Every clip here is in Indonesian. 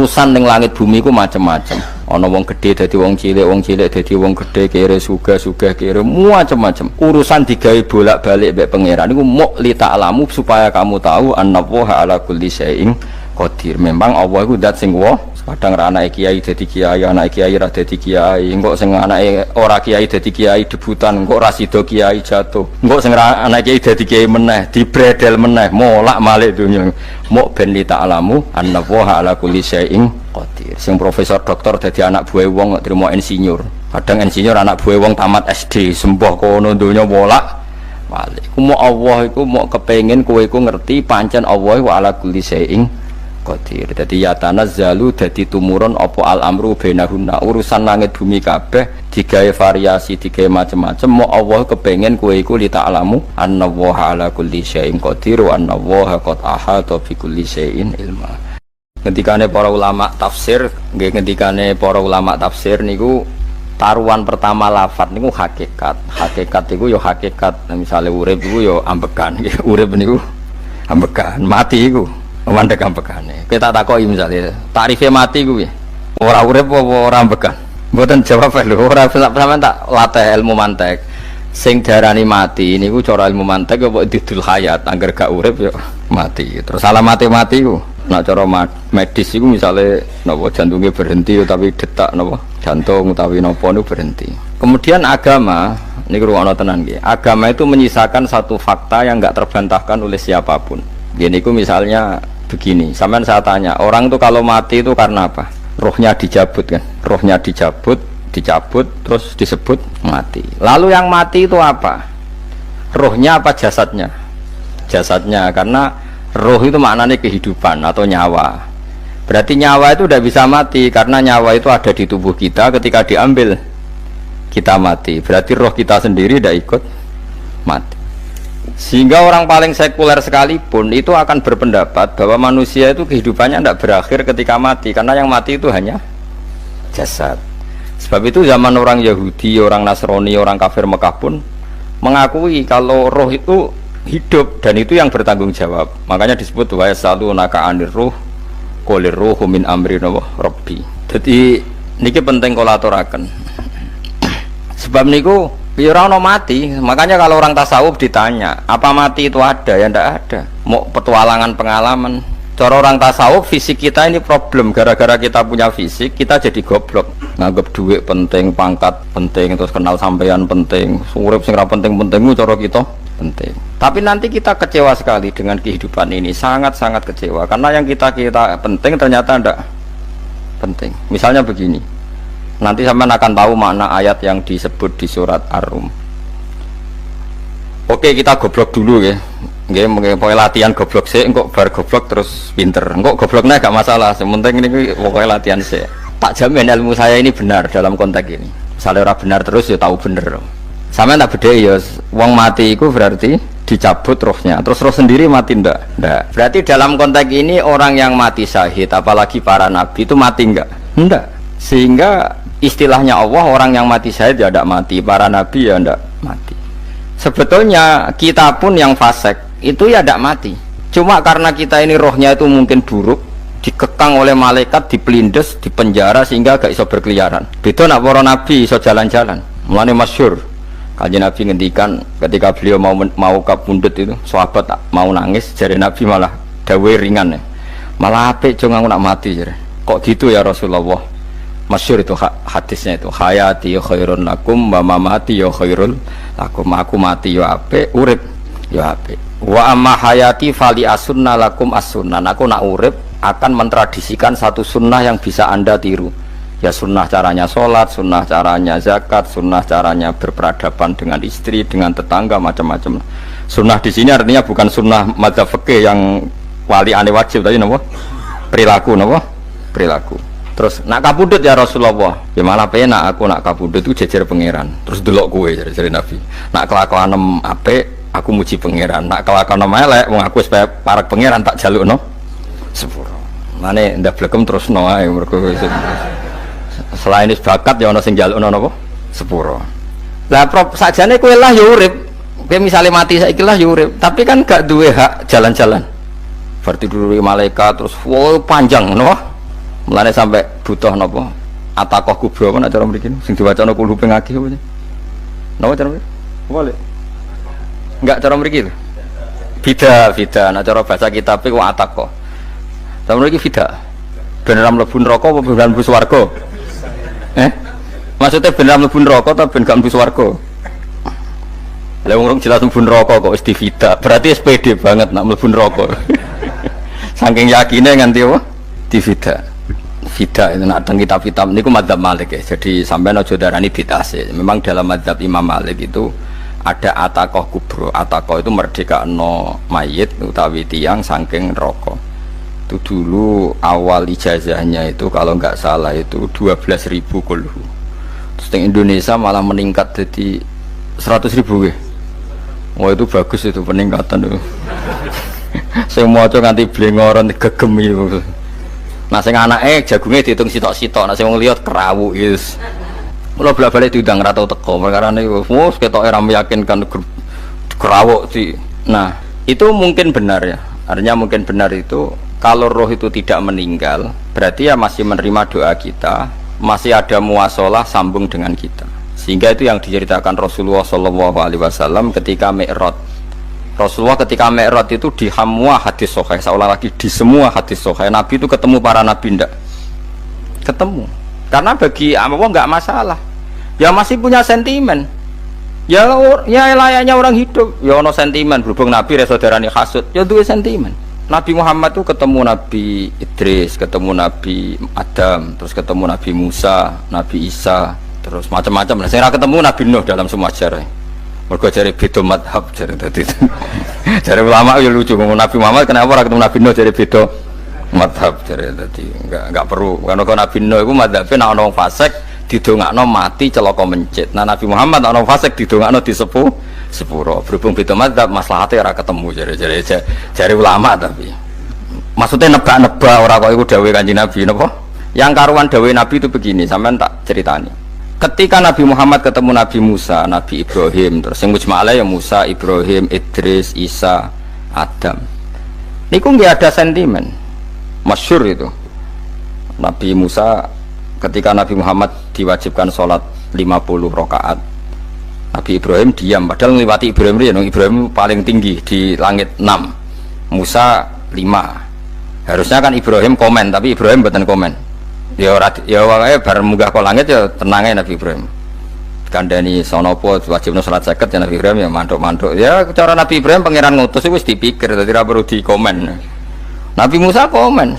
Urusan ning langit bumi ku macam-macam. Ana wong gedhe dadi wong cilik dadi wong gedhe, kere sugih kere macam-macam. Urusan digawe bolak-balik mbek pangeran niku muk li ta'lamu supaya kamu tahu annallaha ala kulli syai'in qadir. Memang Allah iku zat sing kadang ra anake kiai dadi kiai, anake kiai ra dadi kiai, engko sing anake ora kiai dadi kiai debutan, engko ra sida kiai jatuh, engko sing ra anake kiai dadi kiai meneh, dibredel meneh, molak-malik dunya. Muk ben li ta'lamu annallaha ala kulli syai'in qadir. Sing profesor doktor dadi anak buah wong kok trimo insinyur. Kadang insinyur anak buah wong tamat SD, sembah kono donya bolak-balik. Ku muk Allah iku muk kepengin kowe iku ngerti pancen Allah wa ala kulli syai'in qadir. Dadi ya tanazzalu dadi tumurun apa al-amru bainahunna. Urusan langit bumi kabeh digawe variasi, digawe macam-macam. Mo Allah kepengin kowe iku li ta'lamu annallaha ala kulli syai'in qadir wa annallaha qad ahata bi kulli syai'in ilma. Ngendikane para ulama tafsir, nggih ngendikane para ulama tafsir niku taruhan pertama lafaz niku hakikat. Hakikat iku ya hakikat. Misale urip iku ya ambekan. Urip niku ambekan, mati iku mandek ambekane. Kita takoki misalnya tarife mati kuwi ora urip apa ora ambekan. Mboten jawab lho, ora sampean tak latih ilmu mantek. Sing darani mati niku cara ilmu mantek apa didul hayat, angger gak urip ya mati. Terus alamat mati ku nek cara medis iku misale napa jantungnya berhenti tapi detak napa jantung utawi napa niku berhenti. Kemudian agama niku ruwono tenan nggih. Agama itu menyisakan satu fakta yang enggak terbantahkan oleh siapapun. Gini ku misalnya begini, sampean saya tanya, orang tuh kalau mati itu karena apa? Rohnya dicabut kan? Rohnya dicabut, terus disebut mati. Lalu yang mati itu apa? Rohnya apa jasadnya? Jasadnya, karena roh itu maknanya kehidupan atau nyawa. Berarti nyawa itu tidak bisa mati, karena nyawa itu ada di tubuh kita, ketika diambil kita mati. Berarti roh kita sendiri tidak ikut mati. Sehingga orang paling sekuler sekalipun itu akan berpendapat bahwa manusia itu kehidupannya tidak berakhir ketika mati, karena yang mati itu hanya jasad. Sebab itu zaman orang Yahudi, orang Nasrani, orang kafir Mekah pun mengakui kalau roh itu hidup dan itu yang bertanggung jawab. Makanya disebut wa yasalunaka anir ruh qul ruhu min amri rabbi. Jadi niki penting kula aturaken. Sebab niku ora ono mati. Makanya kalau orang tasawuf ditanya, apa mati itu ada? Ya ndak ada. Mau petualangan pengalaman. Cara orang tasawuf fisik kita ini problem. Gara-gara kita punya fisik, kita jadi goblok. Nganggep duit penting, pangkat penting, terus kenal sampean penting, urip sing ra penting-pentingmu cara kita penting. Tapi nanti kita kecewa sekali dengan kehidupan ini, sangat-sangat kecewa. Karena yang kita penting ternyata ndak penting. Misalnya begini. Nanti sampean akan tahu makna ayat yang disebut di surat Ar-Rum. Oke, kita goblok dulu ya. Nggih, pokoke latihan goblok sik, engko bar goblok terus pinter. Engko gobloknya gak masalah, sementing ini pokoke latihan sik. Tak jamin ilmu saya ini benar dalam konteks ini. Misalnya ora benar terus ya tahu bener. Sampean tak bedheki ya, wong mati itu berarti dicabut rohnya. Terus roh sendiri mati ndak? Ndak. Berarti dalam konteks ini orang yang mati syahid, apalagi para nabi itu mati enggak? Ndak. Sehingga istilahnya Allah, orang yang mati syahid ya tidak mati, para nabi ya tidak mati. Sebetulnya kita pun yang fasik itu ya tidak mati, cuma karena kita ini rohnya itu mungkin buruk, dikekang oleh malaikat, dipelindes, dipenjara sehingga gak iso berkeliaran. Beda nak para nabi iso jalan-jalan. Mulane masyhur Kanjeng Nabi ngendikan ketika beliau mau kabundut itu, sahabat mau nangis, jare Nabi malah dawe ringan ya. Malah apik jong aku nak mati jare. Kok gitu ya Rasulullah? Masyhur itu hadisnya itu, hayati khairun lakum wa mamati ya khairul lakum. Aku mati ya apik, urip ya apik. Wa amma hayati fali asunna lakum as-sunnah. Aku nak urip akan mentradisikan satu sunnah yang bisa Anda tiru. Ya sunnah caranya sholat, sunnah caranya zakat, sunnah caranya berperadaban dengan istri, dengan tetangga, macam-macam. Sunnah di sini artinya bukan sunnah madzhab fikih yang wali ane wajib tadi, napa? Perilaku, napa? Perilaku. Terus nak kabudut ya Rasulullah, ya malah penak aku nak kabudut itu jejer pangeran. Terus delok kowe jare Nabi. Nak kelakuan apik aku muji pangeran, nak kelakuan elek wong aku supaya parek pangeran tak jalukno sepuro. Mane ndak blekem terusno ae mergo selain bakat ya ana sing jalukno napa sepuro. Lah sajane kowe lah ya urip. Kowe misale mati saiki lah ya urip, tapi kan gak duwe hak jalan-jalan. Berarti dulu malaikat terus wow panjang no. Mulane sampai butuh napa? Atakoh kubro apa cara mriki sing diwacana kulo ping akeh apa. Napa cara mriki? Boleh. Enggak cara mriki lho. Bida, nah cara bahasa kitab iku atakoh. Cara mriki bida. Beneran mlebu neraka apa beneran mlebu swarga? Maksudnya beneran mlebu neraka atau ben gak mlebu swarga? Lah wong jelas mlebu neraka kok wis divida. Berarti SPD banget nak mlebu neraka. Saking yakine nganti apa? Divida. Vida itu nak teng kitab-kitab niku madzhab Malik ya. Jadi sampean aja darani bid'ah sih. Memang dalam madzhab Imam Malik itu ada atakoh kubro. Atakoh itu merdekakno mayit utawi tiyang saking neraka. Itu dulu awal ijazahnya itu kalau nggak salah itu 12.000 kulhu. Terus di Indonesia malah meningkat jadi 100.000 ya. Wah itu bagus itu peningkatan itu. Saya mau coba nganti blengoran gegem itu. Nah sing anake jagunge diitung sitok-sitok, nah sing wong liya kerawuk wis. Mula bolak-balik diundang ra tau teko, perkara niku wis ketoke ra meyakinkan kerawuk sih. Nah, itu mungkin benar ya. Artinya mungkin benar itu kalau roh itu tidak meninggal, berarti ya masih menerima doa kita, masih ada muasalah sambung dengan kita. Sehingga itu yang diceritakan Rasulullah SAW ketika Mi'raj. Rasulullah ketika Mi'raj itu di semua hadis sahih, seolah lagi di semua hadis sahih Nabi itu ketemu para nabi ndak? Ketemu. Karena bagi Allah nggak masalah. Ya masih punya sentimen. Ya layaknya orang hidup. Ya ono sentimen berhubung Nabi saudarane hasud. Ya duwe sentimen. Nabi Muhammad itu ketemu Nabi Idris, ketemu Nabi Adam, terus ketemu Nabi Musa, Nabi Isa, terus macam-macam lah. Saya ketemu Nabi Nuh dalam semua sejarah. Mergo jare beda madhab jare dadi. Jare ulama ya lucu ngomong Nabi Muhammad kenapa ora ketemu Nabi Nuh jare beda madhab jare dadi enggak perlu. Karena Nabi Nuh iku madhabe nek ana wong fasik didongakno mati celaka mencit. Nah Nabi Muhammad ana wong fasik didongakno disepuh sepuro. Berhubung beda madhab maslahate ora ketemu jare ulama tapi. Maksudnya nebak-nebak ora kok iku dawuhe Kanjeng Nabi napa? Yang karuan dawuhe Nabi itu begini, sampean tak ceritani. Ketika Nabi Muhammad ketemu Nabi Musa, Nabi Ibrahim, terus yang mujma'alah ya Musa, Ibrahim, Idris, Isa, Adam. Niku nggak ada sentimen, masyhur itu. Nabi Musa ketika Nabi Muhammad diwajibkan sholat 50 rakaat, Nabi Ibrahim diam, padahal melewati Ibrahim ya, Ibrahim paling tinggi di langit 6, Musa 5. Harusnya kan Ibrahim komen, tapi Ibrahim bukan komen. Ya wae bar munggah ke langit ya tenange Nabi Ibrahim. Kandhani sonopo wajibno salat 50 ya Nabi Ibrahim ya mantuk-mantuk. Ya cara Nabi Ibrahim pangeran ngutus wis dipikir dadi ora perlu dikomen. Nabi Musa komen.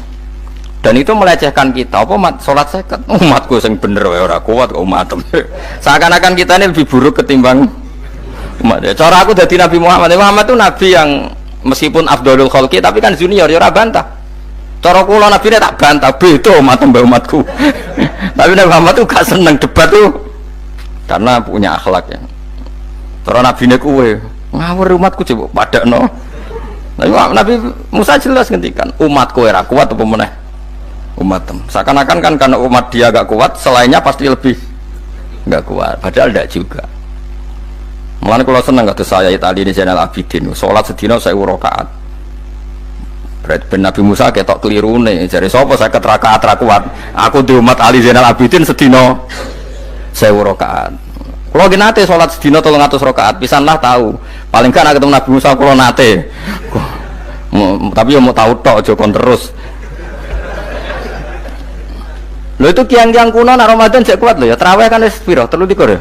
Dan itu melecehkan kita apa salat 50 umatku sing bener wae ora kuat kok umatem. Seakan-akan kita ini lebih buruk ketimbang umat. Ya, cara aku dadi Nabi Muhammad. Muhammad itu nabi yang meskipun afdhalul khalqi tapi kan junior ya ora bantah. Cara kula Nabi ini tak bantah, beda umat mbak umatku. Tapi Nabi Muhammad tuh gak seneng debat tuh, karena punya akhlak ya. Cara Nabi ini kue ngawur umatku coba pada no. Nabi Musa jelas ngendikan umatku era kuat apa meneh umat tem. Seakan-akan kan karena umat dia gak kuat, selainnya pasti lebih gak kuat. Padahal tidak juga. Mulane kula seneng kados saya Itali ini Zainal Abidin, sholat sedina 1000 rakaat. Berarti Nabi Musa ketok keliru nih. Jadi sopo saya keterakaat kuat. Aku di umat Ali Zainal Abidin sedino 1000 rakaat. Kalau gini nate sholat sedino 300 rakaat, pisanlah tahu. Paling kan ketemu Nabi Musa kalau nate. Tapi yang mau tahu tok jokon terus. Lo itu kiang-kiang kuno nak Ramadan cek kuat lo ya. Terawih kan es piro 33 ya.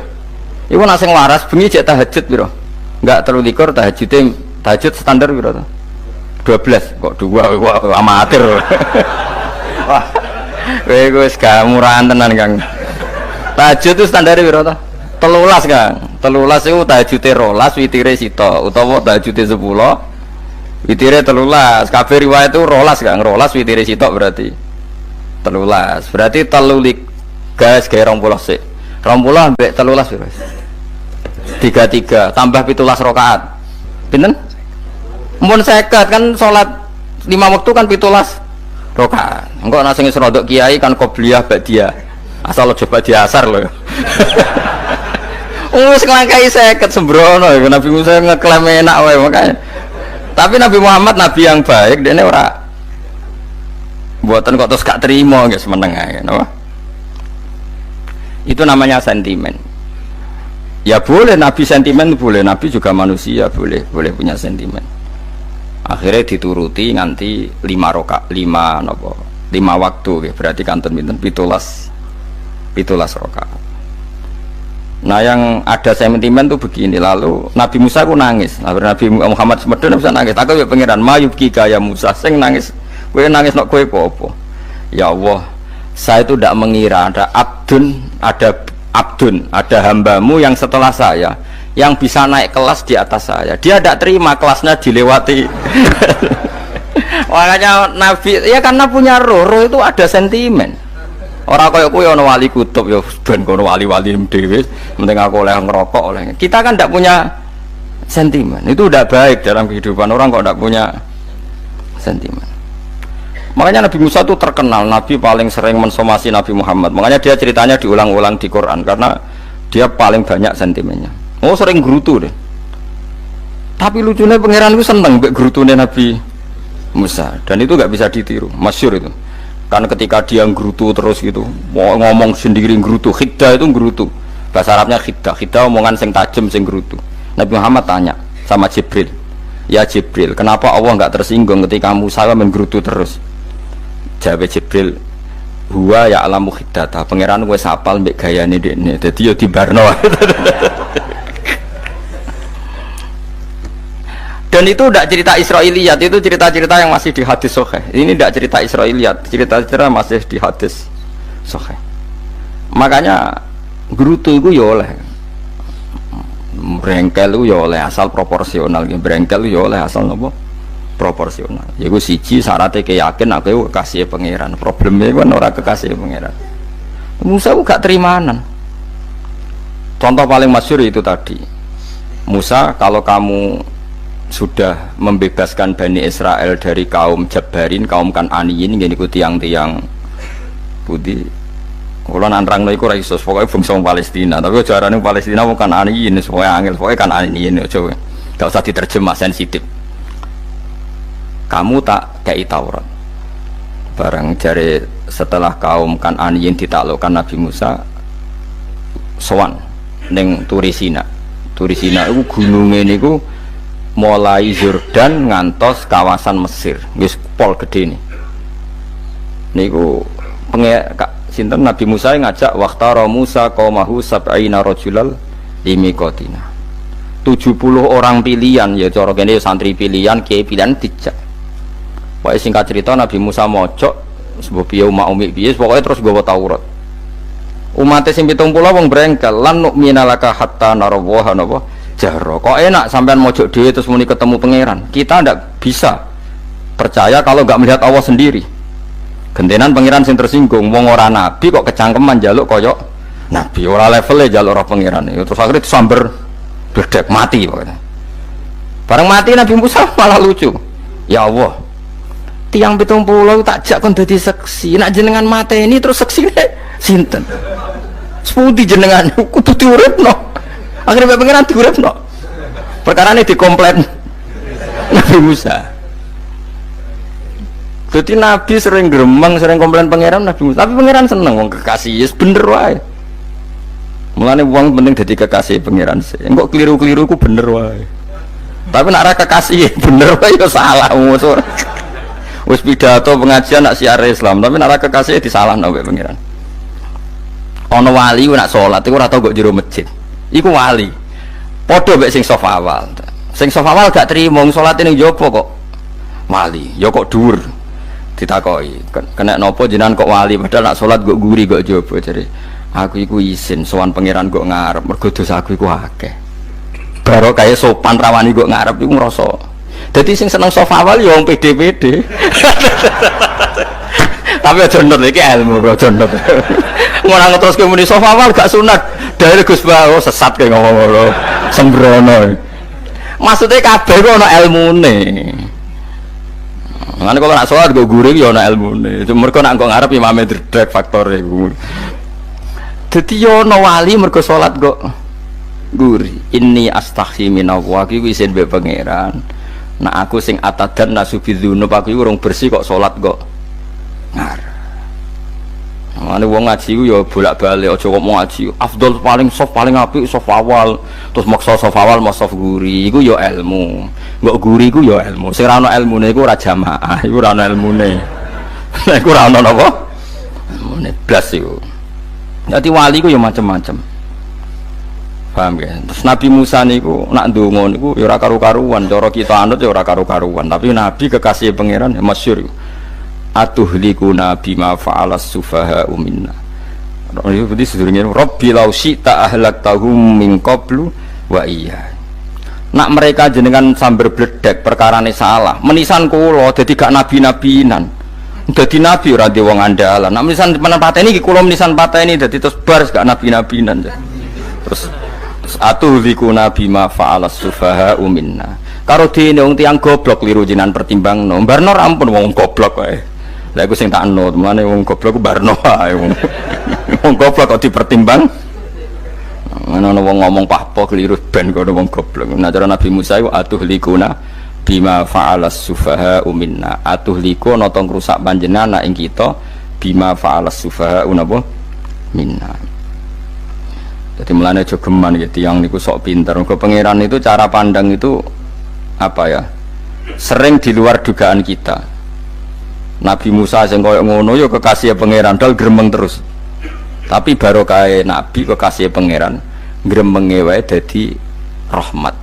Iku nak sing waras bengi cek tahajud piro. Enggak 33 tahajud standar piro to? 12 kok 2 amatir. Wah. Kowe wis gak murahan tenan Kang. Tahajud itu standar piro to? 13 Kang. 13 iku tahajude 12 witire sita utawa tahajude 10 witire 13. Kabeh riwayat itu 12 Kang. 12 witire sita berarti 13. Berarti 3 gas gawe 20 sik. 20 ambek 13 piro? 33 tambah 17 rakaat. Pinten? Mun 50 kan sholat 5 waktu kan 17 rakaat. Engko ana sing rodok kiai kan qobliyah ba'diyah. Asal aja ba'diyah asar lho. Wis nglangkai 50 sembrono iku Nabi Musa ngeklaim enak wae makanya. Tapi Nabi Muhammad nabi yang baik dene ora Buatan kok terus gak terima guys meneng ae napa. Itu namanya sentimen. Ya boleh Nabi sentimen, boleh Nabi juga manusia, boleh punya sentimen. Akhirnya dituruti nganti 5 waktu ya, berarti kanton pinten 17 rakaat. Nah yang ada sentimen tuh begini, lalu Nabi Musa ku nangis, Nabi Muhammad semedon bisa nangis. Aku ya pangeran mayubki kaya Musa, sing nangis, kowe nangis nok kowe apa? Ya Allah, saya itu tidak mengira ada hambamu yang setelah saya yang bisa naik kelas di atas saya. Dia tidak terima kelasnya dilewati. Makanya Nabi ya karena punya roh itu ada sentimen. Orang kaya kowe ana wali kutub ya ben kono wali-wali dhewe, penting aku oleh ngerokok oleh. Kita kan tidak punya sentimen. Itu udah baik dalam kehidupan orang kok tidak punya sentimen. Makanya Nabi Musa itu terkenal Nabi paling sering mensomasi Nabi Muhammad. Makanya dia ceritanya diulang-ulang di Quran karena dia paling banyak sentimennya. Oh sering gerutu deh. Tapi lucunya pangeran itu seneng mbek gerutune Nabi Musa dan itu nggak bisa ditiru, masyhur itu. Karena ketika dia gerutu terus gitu, ngomong sendiri gerutu, khiddah itu gerutu. Bahasa Arabnya khiddah omongan sing tajem sing gerutu. Nabi Muhammad tanya sama Jibril, ya Jibril, kenapa Allah nggak tersinggung ketika Musa menggerutu terus? Jawab Jibril, huwa ya alamu khiddata, pangeran wis apal mbek gayane dekne, dadi yo dibarno. Dan itu tidak cerita Israiliyat, itu cerita-cerita yang masih di hadis sahih. Ini tidak cerita Israiliyat, cerita-cerita masih di hadis sahih. Makanya gerutu itu ya oleh, brengkel itu ya oleh asal proporsional, brengkel itu ya oleh asal nopo proporsional. Yaiku siji syaratnya keyakin aku kekasih pangeran. Problemnya kan orang kekasih pangeran. Musa itu gak terimanan. Contoh paling masyhur itu tadi. Musa, kalau kamu sudah membebaskan Bani Israel dari kaum Jabarin, kaum Kan'aniyin, ini ku tiang-tiang putih. Kalau nantrang iku ora iso, pokoknya bangsa Palestina. Tapi jarane Palestina bukan Kan'aniyin, pokoknya angel, pokoknya Kan'aniyin aja. Gak usah diterjemah, sensitif. Kamu tak kei Taurat. Barang jare setelah kaum Kan'aniyin ditaklukkan Nabi Musa, sowan ning Turisina. Turisina iku gununge niku mulai Yordan ngantos kawasan Mesir, wis pol gede nih. Niku sinten Nabi Musa ngajak waqtara Musa qaumahu sab'ina rajulal limiqatina. 70 orang pilihan ya cara kene santri pilihan, kiai pilihan dijak. Pokoke singkat cerita Nabi Musa mojok sebab piye umi piye pokoke terus gawa Taurat. Umat sing 70 wong brengkel lan nu'minalaka hatta narawaha napa jaro. Kok enak sampean mojok dhewe terus muni ketemu pangeran. Kita ndak bisa percaya kalau nggak melihat Allah sendiri. Gentenan pangeran sing tersinggung, wong ora nabi kok kecangkeman njaluk koyok nabi, ora levele njaluk roh pangeran. Terus akhirnya disamber bledek mati pokoknya. Bareng mati Nabi Musa malah lucu. Ya Allah, tiang 70 tak jak kon dadi seksi. Nak jenengan mateni terus seksine sinten? Sepundi jenengan kudu diuripno. Akhirnya pengiran diuripno. Perkara ini dikomplain Nabi Musa. Jadi Nabi sering gremeng, sering komplain pangeran Nabi Musa. Tapi pangeran seneng wong kekasih, yes bener wae. Mulane wong penting dadi kekasih pangeran sih. Engko keliru-keliru ku bener wae. Tapi nek ora kekasih bener wae ya salah musuh. Wis pidato pengajian nak siar Islam, tapi nek ora kekasih disalahno mbek pangeran. Ana wali ku nak salat iku ora tau kok jero masjid. Iku wali. Padha mek sing sof awal. Sing sof awal gak trimo salat ning jopo kok wali. Ya kok dhuwur. Ditakoki, kena napa jenengan kok wali padahal nak salat kok guri kok jopo jare. Aku iku isin sowan pangeran kok ngarep mergo dosa aku iku akeh. Baro kaya sopan rawani kok ngarep iku ngrasa. Dadi sing seneng sof awal ya wong pede-pede. Tapi aja ndut iki ilmu kok aja ndut. Ora ngeteruske muni sof awal gak sunat. Dari Gus Bawo sesat kayak ngomong-ngomong sembrono. Maksudnya kabeh ku ana ilmune. Ngene kalau nak sholat gue guring ya ana ilmune. Mergo nak nggo ngarep imame dredeg faktor iku. Dadi yo ana wali mergo sholat kok guri. Inni astaghfi minallah iki isin mbek pangeran. Nak aku sing atadan nasubidzunub aku iku urung bersih kok sholat kok ngarep. Mane wong ngaji ku ya bolak-balik aja kok mau ngaji. Afdol paling soft paling apik soft awal, terus maksa soft awal mau soft guri iku ya ilmu. Mbok guri iku ya ilmu. Sing ora ana ilmune iku ora jamaah, iku ora ana ilmune. Nek iku ora ana napa? Ilmune blas iku. Dadi wali ku ya macam-macam. Paham ya? Terus Nabi Musa niku nak ndonga niku ya ora karu-karuan, cara kita anut ya ora karu-karuan, tapi Nabi kekasih pangeran ya masyhur. Atuhlikuna bima fa'alas sufaha minna. Itu berarti sedurunge Rabbi law syi'ta ahlaktahum min qablu wa iya. Nak mereka jenengan sambar bledek perkarane salah, menisan kula dadi gak nabi-nabinan. Dadi nabi ora ndek wong andalan. Nak menisan pateni iki kula menisan pateni dadi terus bar gak nabi-nabinan. Terus atuhlikuna bima fa'alas sufaha minna. Karo dene wong tiyang goblok liru jenengan pertimbangno. Barno rampun wong goblok wae. Lah iku sing tak anut, mulane wong goblok ku barno wae wong. Wong goblok kok dipertimbang. Ana wong ngomong pahpo keliru ben kok wong goblok. Nah cara Nabi Musa iku atuhlikuna bima fa'alas sufaha minna. Atuhliku ana tong rusak panjenengan ing kita bima fa'alas sufaha napa minna. Jadi mulane aja geman gitu yang niku sok pinter. Ke pangeran itu cara pandang itu apa ya? Sering di luar dugaan kita. Nabi Musa sing koyo ngono ya kekasih pangeran dal gremeng terus. Tapi barokah Nabi kekasih pangeran gremenge wae dadi rahmat.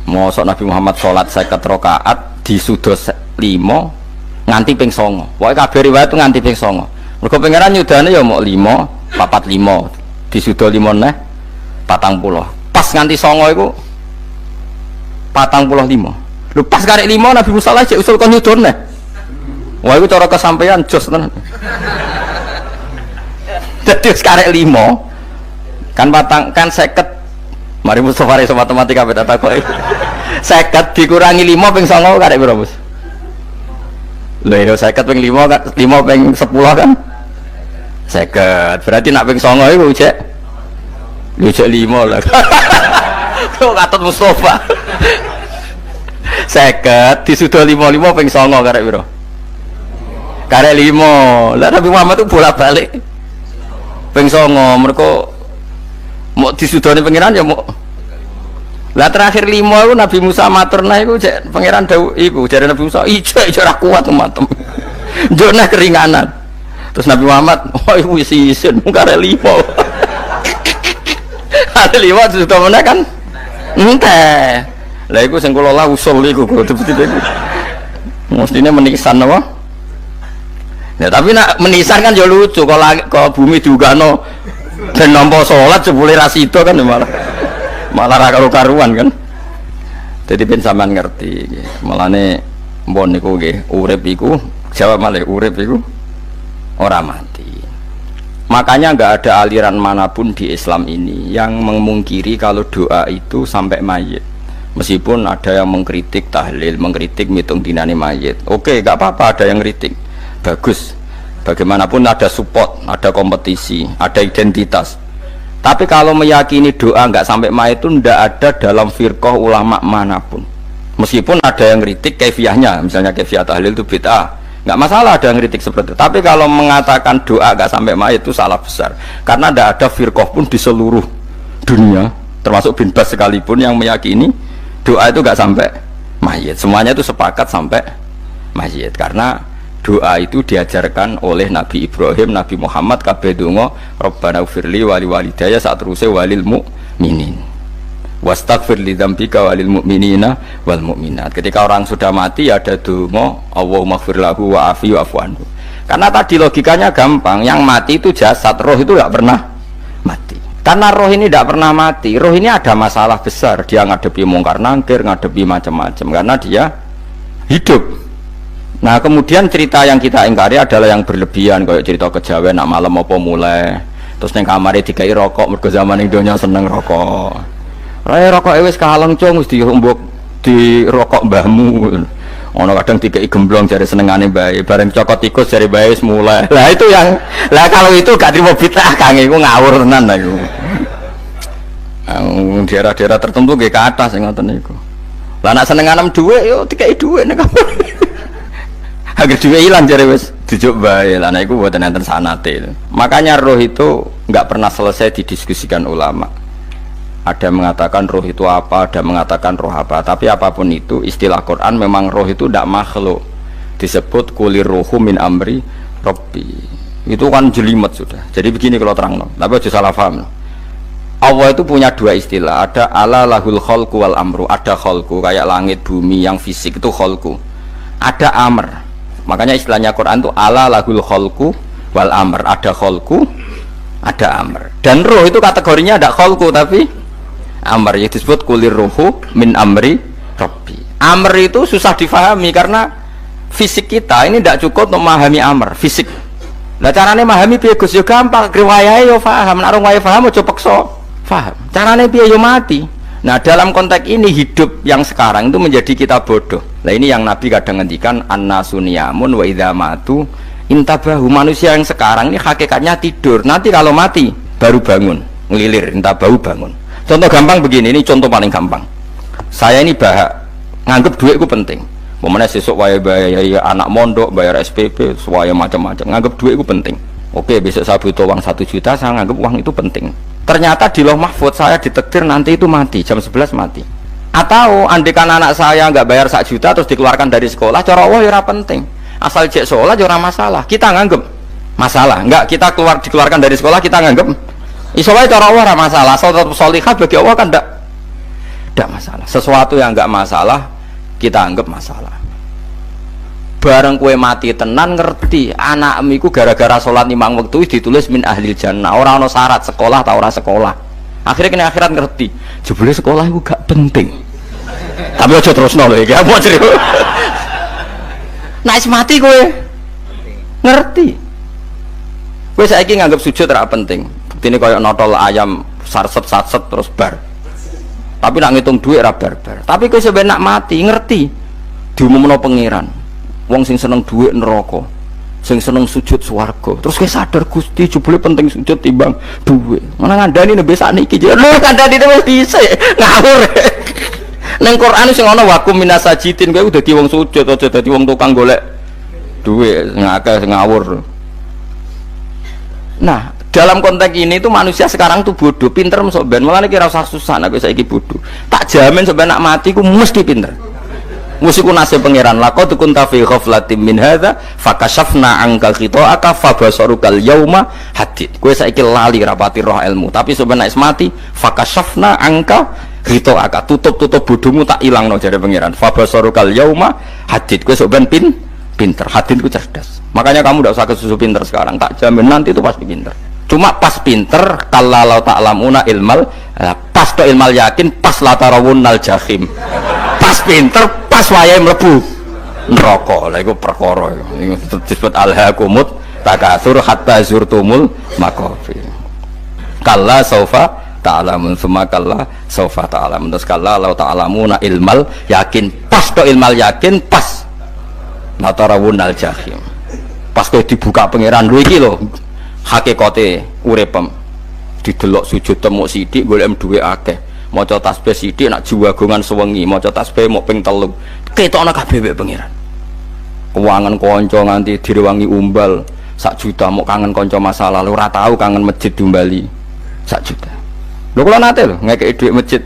Mosok Nabi Muhammad salat 50 rakaat disuda 5 nganti ping 9. Pokoke kabeh riwayat nganti ping 9. Mergo pangeran nyudane ya mok 5, 4 5 disuda 5 neh 40. Pas nganti 9 iku 45. Lho pas karek 5 Nabi Musa lagi usul kon nyudone. Wah itu cara kesampaian jos tenan. Jadi sekarang 5 kan patang kan 50. Mari Mustafa iso matematika beda takoki. 50 dikurangi 5 ping 9 karek piro, Bos? Lha yo 50 ping 5 kan 5 ping 10 kan 50. Berarti nak ping 9 iku cek. Lho cek 5 lah. Kok katut Mustafa. 50 disuda 55 ping 9 karek piro? Karek 5. Lah Nabi Muhammad itu bolak-balik ping 9 mereka mau disudoni pangeran ya mau. Lah terakhir 5 itu Nabi Musa matur nah iku cek pangeran dawuh iku jare Nabi Musa ijo ora kuat matem. Njone keringanan. Terus Nabi Muhammad oh iku wis isin karek 5. Ada 5 disudoni meneh kan enteh. Lah iku sing kula lah usul iku betul-betul iku. Mestine menisan apa? Ya tapi nak menisan kan ya lucu kalau bumi diugano dan nampa salat jebule ra sida kan malah ra karu-karuan kan. Jadi ben sampean ngerti malane mbon niku nggih urip iku jawab malih urip iku ora mati. Makanya enggak ada aliran manapun di Islam ini yang memungkiri kalau doa itu sampai mayit. Meskipun ada yang mengkritik tahlil, mengkritik mitung dinane mayit. Oke, enggak apa-apa ada yang kritik. Bagus, bagaimanapun ada support, ada kompetisi, ada identitas. Tapi kalau meyakini doa nggak sampai mayit itu tidak ada dalam firqah ulama manapun. Meskipun ada yang kritik kefiahnya, misalnya kefiah tahlil itu bid'ah, nggak masalah ada yang kritik seperti itu. Tapi kalau mengatakan doa nggak sampai mayit itu salah besar, karena tidak ada firqah pun di seluruh dunia, termasuk bin Bas sekalipun yang meyakini doa itu nggak sampai mayit. Semuanya itu sepakat sampai mayit karena doa itu diajarkan oleh Nabi Ibrahim, Nabi Muhammad kabeh donga Rabbana ufirli wali walidayya saat terusé walil mu'minin wastaghfir li dzambika walil mu'minina wal mu'minat. Ketika orang sudah mati ada donga Allahumma ighfir lahu wa afi wa'fu anhu. Karena tadi logikanya gampang, yang mati itu jasad, roh itu tidak pernah mati. Karena roh ini tidak pernah mati, roh ini ada masalah besar, dia ngadepi mungkar nangkir, ngadepi macam-macam karena dia hidup. Nah kemudian cerita yang kita ingkari adalah yang berlebihan, kayak cerita kejawen nak malam apa mulai terus neng kamarnya dikai rokok mergo zaman Indonya seneng rokok. Raya rokok wis kaleng cung wis dirombok di rokok mbahmu. Ono kadang dikai gemblong jare senengane bae, bareng cokot tikus jare bae wis mulai. Lah itu yang lah kalau itu gak trimo bid'ah Kang iku ngawur tenan lah iku. Daerah-daerah tertentu nggih kathah sing ngoten niku. Lah nak senenganem dhuwit yo dikai dhuwit nek Agar duwe ilang jare wis dijuk bae lah. Nah iku mboten enten sanate. Makanya roh itu enggak pernah selesai didiskusikan ulama. Ada mengatakan roh itu apa, ada mengatakan roh apa. Tapi apapun itu istilah Quran memang roh itu tidak makhluk. Disebut kulir ruhu min amri Rabbi. Itu kan jelimet sudah. Jadi begini kalau terang, tapi aja salah paham. Allah itu punya dua istilah. Ada ala lahul khalqu wal amru. Ada khalqu kayak langit bumi yang fisik itu khalqu. Ada amr. Makanya istilahnya Quran itu ala lahul khalqu wal amr. Ada khalqu, ada amr. Dan roh itu kategorinya ada khalqu tapi amr, yang disebut kulir ruhu min amri Rabbi. Amr itu susah difahami karena fisik kita ini tidak cukup untuk memahami amr fisik. Lah carane memahami piye Gus? Ya gampang, riwayahe yo paham, nek ora paham aja peksa paham. Carane piye yo mati. Nah, dalam konteks ini hidup yang sekarang itu menjadi kita bodoh. Nah, ini yang Nabi kadang ngendikan annasuniyamun wa idza matu intabahu. Manusia yang sekarang ini hakikatnya tidur. Nanti kalau mati baru bangun, ngelilir, intabahu bangun. Contoh gampang begini, ini contoh paling gampang. Saya ini nganggep duit itu penting. Momennya sesuk bayar anak mondok, bayar SPP, semuanya macam-macam. Nganggep duit itu penting. Oke, besok saya butuh uang 1 juta, saya nganggep uang itu penting. Ternyata di Lauh Mahfud saya ditakdir nanti itu mati, jam 11 mati. Atau andikan anak saya nggak bayar 1 juta terus dikeluarkan dari sekolah, cara Allah ya penting. Asal cek sekolah ya masalah. Kita nganggep masalah. Enggak, kita dikeluarkan dari sekolah kita nganggep isolah cara Allah masalah. Asal tetap sholihah bagi Allah kan tidak masalah. Sesuatu yang nggak masalah kita anggap masalah. Bareng kue mati tenan ngerti anakmu iku gara-gara sholat 5 waktu ditulis min ahlil jannah. Orang ono syarat sekolah atau orang sekolah. Akhirnya kena akhirat ngerti. Jebule sekolah itu gak penting. Tapi aja terus nol ya, mau cerita. Nah, mati kue ngerti. Kue saiki nganggap sujud ora penting. Ini kayak notol ayam sarset terus bar. Tapi nak ngitung duit ora bar-bar. Tapi kue sebenarnya mati ngerti. Diumumno pangeran. Wong sing seneng duit neraka, sing seneng sujud swarga. Terus kowe sadar Gusti jebule penting sujud timbang duit. Mana ngandani nembe sakniki. Lho kandhani wis dhisik. Ngawur. Ning Quran sing ana wakum minasajidin kowe dadi wong sujud aja dadi wong tukang golek duit ngakeh ngawur. Nah, dalam konteks ini tuh manusia sekarang tuh bodoh, pinter masuk ben. Mulane kira usah susah nek saiki bodoh. Tak jamin sampai nak mati ku mesti pinter. Musiku nasib pangeran laqad kunta fi ghaflatin min hadza fakashafna anka khita'aka fabasarukal yauma hadid. Kowe saiki lali rapati roh ilmu, tapi sebenarnya mati fakashafna anka khita'aka, tutup bodohmu tak ilangno jare pangeran. Fabasarukal yauma hadid. Kowe sok ben pinter, hadid ku cerdas. Makanya kamu tidak usah kesusu pinter sekarang, tak jamin nanti itu pasti pinter. Cuma pas pinter kalau ta'lamuna ilmal, pas to ilmal yakin, pas latarawunnal jahim. Pas pinter, pas wayahe mlebu neraka. Lha iku perkara iku disebut alhaqumut takatsur hatta zurtumul maqabir. Kalla saufa ta'lamun summa kalla saufa ta'lamun. Terus kalla law ta'lamuna ilmal yakin, pas to ilmal yakin, pas latarawunnal jahim. Pas kowe dibuka pangeran lho iki lho hakikate uripem. Didelok sujud temuk sithik golek duwe akeh. Maca tasbih sithik nak jiwagongan sewengi, maca tasbih mok ping 3. Ketokno kabeh wek pangeran. Keuangan kanca nganti direwangi umbal 1 juta, mok kangen kanca masa lalu ora tau kangen masjid diumbali 1 juta. Lho kula nate lho ngekeki dhuwit masjid.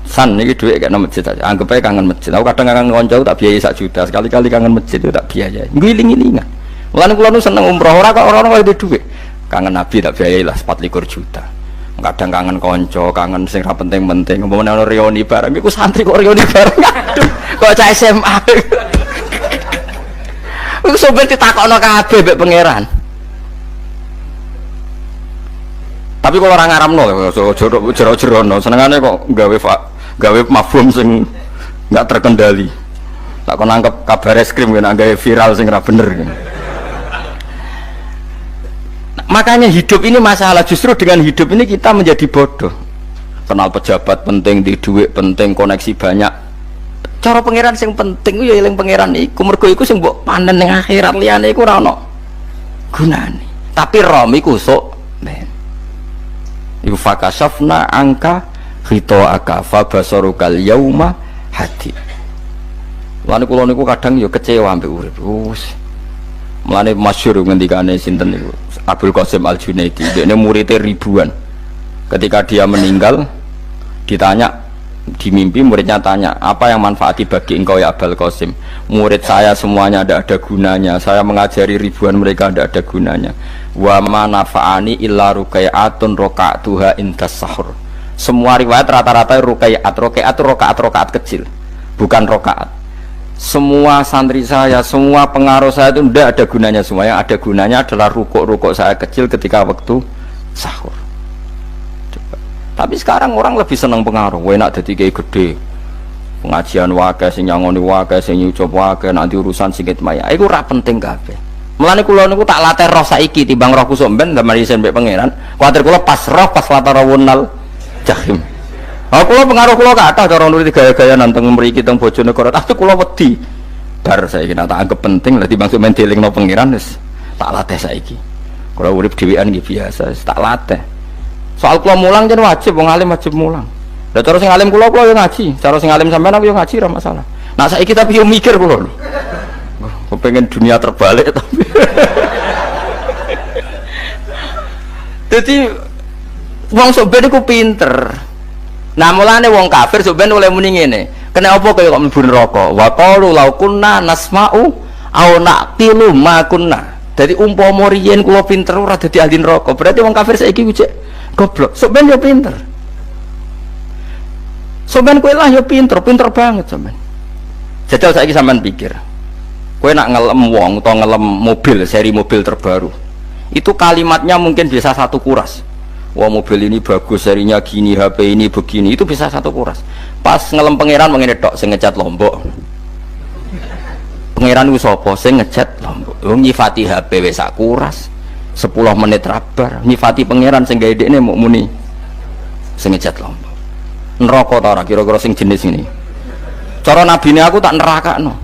San niki dhuwit kena masjid aja. Anggap ae kangen masjid. Aku kadang kangen kanca tak biayai 1 juta, sekali-kali kangen masjid itu tak biayai. Ngiling-ngilingan. Mulane kula nu seneng umroh ora kok ora kok dhuwit. Kangen Nabi tak biayai lah 24 juta. Kadang kangen konco, kangen sing ra penting-penting. Umpamane ana reuni bareng iku santri kok reuni bareng. Aduh, kok cah SMA. Iku sampe ditakokno kabeh mbek pangeran. Tapi kok ora ngaramno jero-jerono, senengane kok gawe mafhum sing enggak terkendali. Tak kon nangkep kabar eskrim kena gawe viral sing ra bener. Makanya hidup ini masalah, justru dengan hidup ini kita menjadi bodoh. Kenal pejabat penting, di duit penting, koneksi banyak. Cara pangeran sing penting ya eling pangeran iku, mergo iku sing mbok panen ning akhirat, liyane iku ora ono gunane. Tapi rom iku sok ben. Iku fakasafna angka khita'aka fabasarukal yauma hadid. Mulane kula niku kadang ya kecewa ambek urip. Mulane masyhur ngendikane sinten niku Abdul Qasim Al Junaidi, dekne muridé ribuan. Ketika dia meninggal ditanya di mimpi, muridnya tanya, apa yang manfaati bagi engkau ya Abdul Qasim? Murid saya semuanya tidak ada gunanya, saya mengajari ribuan mereka tidak ada gunanya. Wa ma nafa'ani illa rukai'atun roka'tuha indas sahur. Semua riwayat rata-rata rukai'at itu rokaat kecil, bukan rokaat. Semua santri saya, semua pengaruh saya itu tidak ada gunanya semua. Yang ada gunanya adalah rukuk saya kecil ketika waktu sahur. Coba. Tapi sekarang orang lebih senang pengaruh. Enak jadi kayak gede, pengajian wakai, sing nyangoni wakai, sing nyucup wakai, nanti urusan sikit maya. Itu ora penting kabeh. Mulane kula niku tak latih roh saiki timbang roh kusuk ben damel isen mbek pangeran. Kuwatir kula pas roh pas latara wonal jahim. Kula pengaruh kula kathah cara nuruti gaya-gaya nanteng mriki teng Bojonegoro. Tapi kula wedi. Bar saiki tak anggap penting lah timbang men delingno pangeran wis tak latih saiki. Kula urip dhewean nggih biasa, tak latih. Soal kula mulang jen wajib, wong alim wajib mulang. Lah cara sing alim kula yo ngaji, cara sing alim sampean aku yo ngaji ora masalah. Nah saiki tapi yo mikir kula. Kepengen dunia terbalik tapi. Jadi wong sok ben iku pinter. Nah mulane wong kafir sok ben oleh muni ngene. Kena apa kaya kok mlebu neraka? Wa qalu law kunna nasma'u aw naqilu ma kunna. Dadi umpama riyen kula pinter ora dadi ahli neraka. Berarti wong kafir saiki ku cek goblok. Sok ben yo pinter. Sok ben kowe lah yo pinter banget sampean. Jajal saiki sampean pikir. Kowe nak ngelem wong atau ngelem mobil, seri mobil terbaru. Itu kalimatnya mungkin bisa satu kuras. Wah mobil ini bagus, serinya gini, HP ini begini, itu bisa satu kuras. Pas ngelem pangeran mengene tok sing ngecat Lombok. Pangeran ku sapa sing ngecat Lombok? Wong nyifati HP wis sak kuras. 10 menit rabar, nyifati pangeran sing gawe dekne muk muni sing ngecat Lombok. Neraka ta ora kira-kira sing jenis ini. Cara nabine aku tak nerakakno.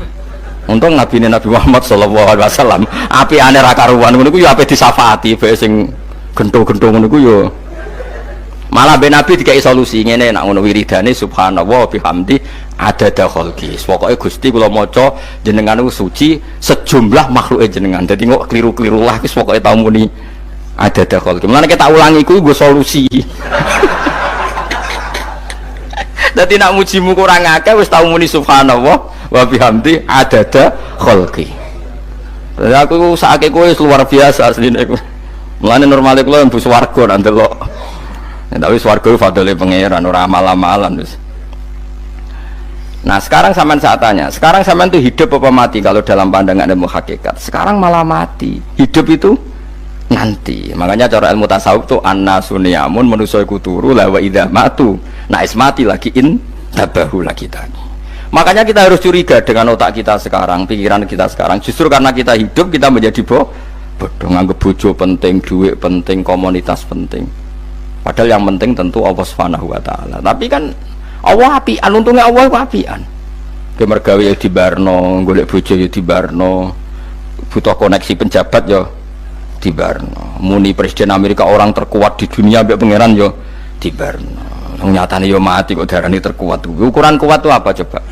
Untung nabine Nabi Muhammad sallallahu alaihi wasallam apikane ra karuan ngono iku ya ape disafaati bae sing gento-gento ngono iku ya. Malah ben Nabi dikai solusi ngene nek ngono wiridane subhanallah bihamdi adada khalqi. Pokoke Gusti kula maca jenengan niku suci sejumlah makhluke jenengan. Dadi kok kliru-kliru lah wis pokoke tau muni adada khalqi. Mulane kita ulangi iku nggo solusi. Dadi nak mujimu kurang akeh wis tau muni subhanallah wa bihamdi adada khalqi. Dadi aku sakake kowe luar biasa asline iku. Mulane normale kula mlebu swarga nak ndelok. Tapi swarga itu fadhole pangeran ora amal-amalan wis. Nah, sekarang sampean saya tanya, sekarang sampean itu hidup apa mati kalau dalam pandangan ilmu hakikat? Sekarang malah mati. Hidup itu nanti. Makanya cara ilmu tasawuf itu annasunyamun manusa iku turu la wa idza matu. Nah, mati lagi tabahu lagi tadi. Makanya kita harus curiga dengan otak kita sekarang, pikiran kita sekarang. Justru karena kita hidup kita menjadi bodoh, nganggep bojo penting, duit penting, komunitas penting. Padahal yang penting tentu Allah Subhanahu wa taala. Tapi kan Allah apian, untungnya Allah ku apian. Ge mergawe ya dibarno, golek bojo ya dibarno. Butuh koneksi penjabat ya dibarno. Muni presiden Amerika orang terkuat di dunia mbek pangeran ya dibarno. Nyatane ya mati kok darani terkuat. Ukuran kuat itu apa coba?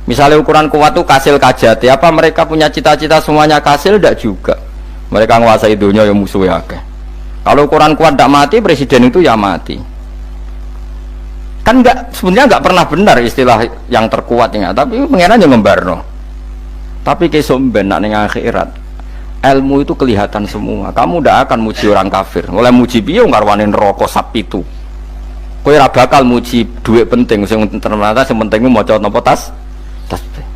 Misalnya ukuran kuat itu kasil kajati, apa mereka punya cita-cita semuanya kasil? Tidak juga. Mereka menguasai dunia yang musuhnya akeh. Kalau ukuran kuat tidak mati, presiden itu ya mati. Kan enggak, sebenarnya enggak pernah benar istilah yang terkuatnya, tapi pengenan yang membarno. Tapi kesomben nak ning akhirat, ilmu itu kelihatan semua. Kamu tidak akan muji orang kafir. Oleh muji piye ngarwani neraka sapi itu. Kowe ora bakal muji duit penting, sing ternyata sing penting maca napa tasbih.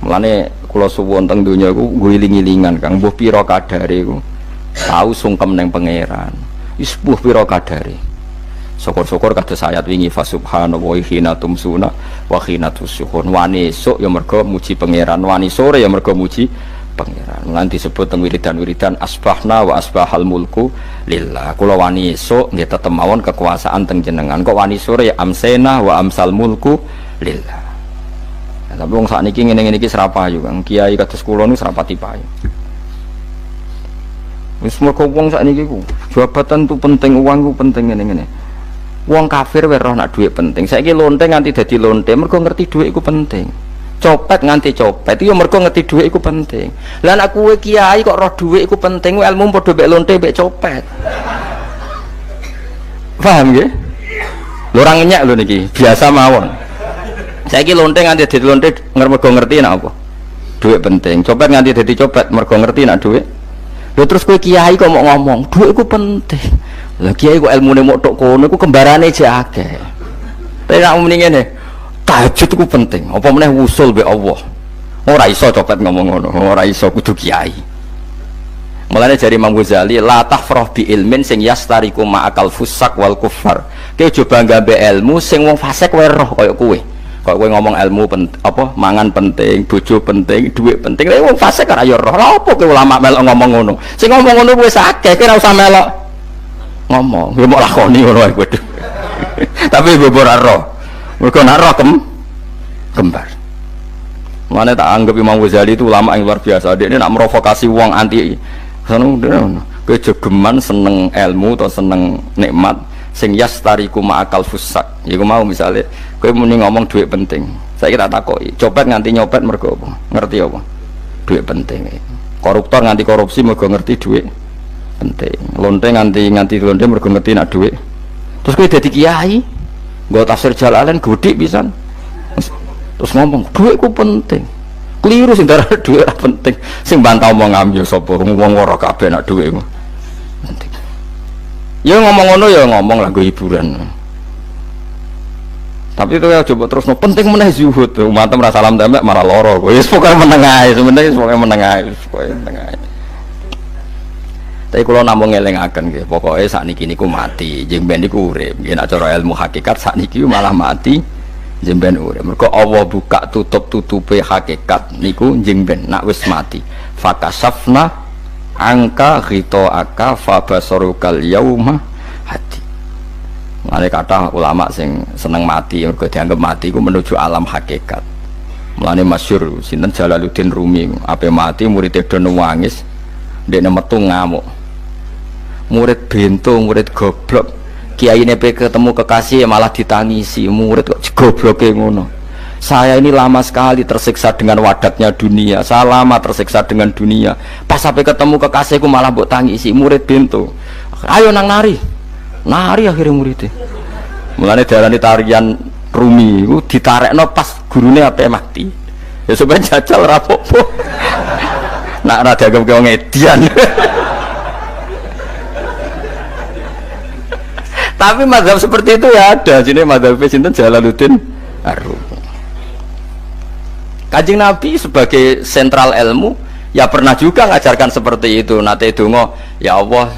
Mulane kula suwun teng donya iku ngiling-ilingan Kang, mbuh pira kadare iku. Tahu sungkem neng pangeran wis buh pira kadare syukur-syukur kados ayat wingi fa subhanallahi hina tumsuna wa hina tusyuhun wani esuk ya mergo muji pangeran wani sore ya mergo muji pangeran lan disebut teng wiridan-wiridan asbahna wa asbahal mulku lillah kula wani esuk nggih tetep mawon kekuasaan teng jenengan kok wani sore ya amsena wa amsal mulku lillah. Tapi wong sakniki ngene-ngene iki serapayu Kang kiai kados kula niku serapati payu. Wis mergo wong sakniki ku jabatan tu penting, uang ku penting ngene-ngene. Wong kafir wae roh nak dhuwit penting. Saiki lonte nganti dadi lonte mergo ngerti dhuwit iku penting. copet nganti copet itu ya mergo ngerti dhuwit iku penting. Lah nek kowe kiai kok roh dhuwit iku penting, ilmu padha mek lonte mek copet. Paham nggih? Lho ora ngenyek lho niki, biasa mawon. Saiki lonte nganti dadi lonte mergo ngerti nek apa? Dhuwit penting. Copet nganti dadi copet mergo ngerti nek dhuwit. Lho terus kowe kiai kok mau ngomong, dhuwit iku penting. Lah kiai kok ilmune mok tok kono iku kembarane jek akeh. Tapi nek muni ngene, tahajud iku penting. Apa meneh wusul mbek Allah. Ora iso copet ngomong ngono, ora iso kudu kiai. Mulane jari Imam Ghazali, la tafrah bi ilmin sing yastariku ma'akal fusak wal kufar. Kowe coba nggambe ilmu sing wong fasik wae roh kaya kowe. Kok kowe ngomong ilmu apa mangan penting, bojo penting, dhuwit penting. Lah wong fasik ora ya roh. Lah apa kowe ulama melok ngomong ngono? Sing ngomong ngono wis akeh, kowe ora usah melok ngomong. Kowe mok lakoni ngono ae kowe. Tapi bobo ora roh. Mergo nek roh kembar. Mulane tak anggap Imam Ghazali itu ulama yang luar biasa. Dia ini nak merovokasi wong anti kowe jogeman seneng ilmu atau seneng nikmat sing yastariku ma'akal fusak. Iku mau misale kowe muni ngomong dhuwit penting. Saiki tak takoki, copet nganti nyopet mergo apa? Ngerti apa? Dhuwit penting. Koruptor nganti korupsi mergo ngerti dhuwit penting. Lonte nganti lonte mergo ngerti nak dhuwit. Terus kowe dadi kiai, nggo tafsir Jalalain godik pisan. Terus ngomong dhuwit ku penting. Keliru sing darah dhuwit ora penting. Sing bantah omongam ya sapa? Wong ora kabeh nak dhuwit ku penting. Ya ngomong ngono ya ngomong lah nggo hiburan. Tapi itu ya coba terus no penting meneh zuhud. Umatem ra salam tembak marah loro. Wis pokoke meneng ae, sebenarnya pokoke meneng ae, pokoke meneng ae. Tapi kula namung ngelingaken nggih, pokoke sakniki niku mati, jeng ben niku urip. Nggih nek cara ilmu hakikat sakniki malah mati. Jemben urip. Mergo Allah buka tutup-tutupe hakikat niku jemben nak wis mati. Fakasafna angka ghitaaka fabasarukal yauma hati. Mane kata ulama sing seneng mati mergo dianggap mati iku menuju alam hakikat. Mulane masyhur sinten Jalaluddin Rumi, ape mati murid do nangis, ndekne metu ngamuk. Murid bento, murid goblok. Kiai nepe ketemu kekasih malah ditangisi, murid kok gobloke ngono. Saya ini lama sekali tersiksa dengan wadatnya dunia, saya lama tersiksa dengan dunia. Pas sampai ketemu kekasihku malah mbok tangisi, murid bento. Ayo nang nari akhirnya muridnya. Mulane diarani tarian Rumi iku ditarekno pas gurune ape mati. Ya sampeyan jajal ora apa-apa. Nak ora dianggap wong edian. Tapi mazhab seperti itu ya ada. Sini mazhab sinten Jalaluddin Ar-Rumi. Kanjeng Nabi sebagai sentral ilmu ya pernah juga ngajarkan seperti itu. Nate donga, ya Allah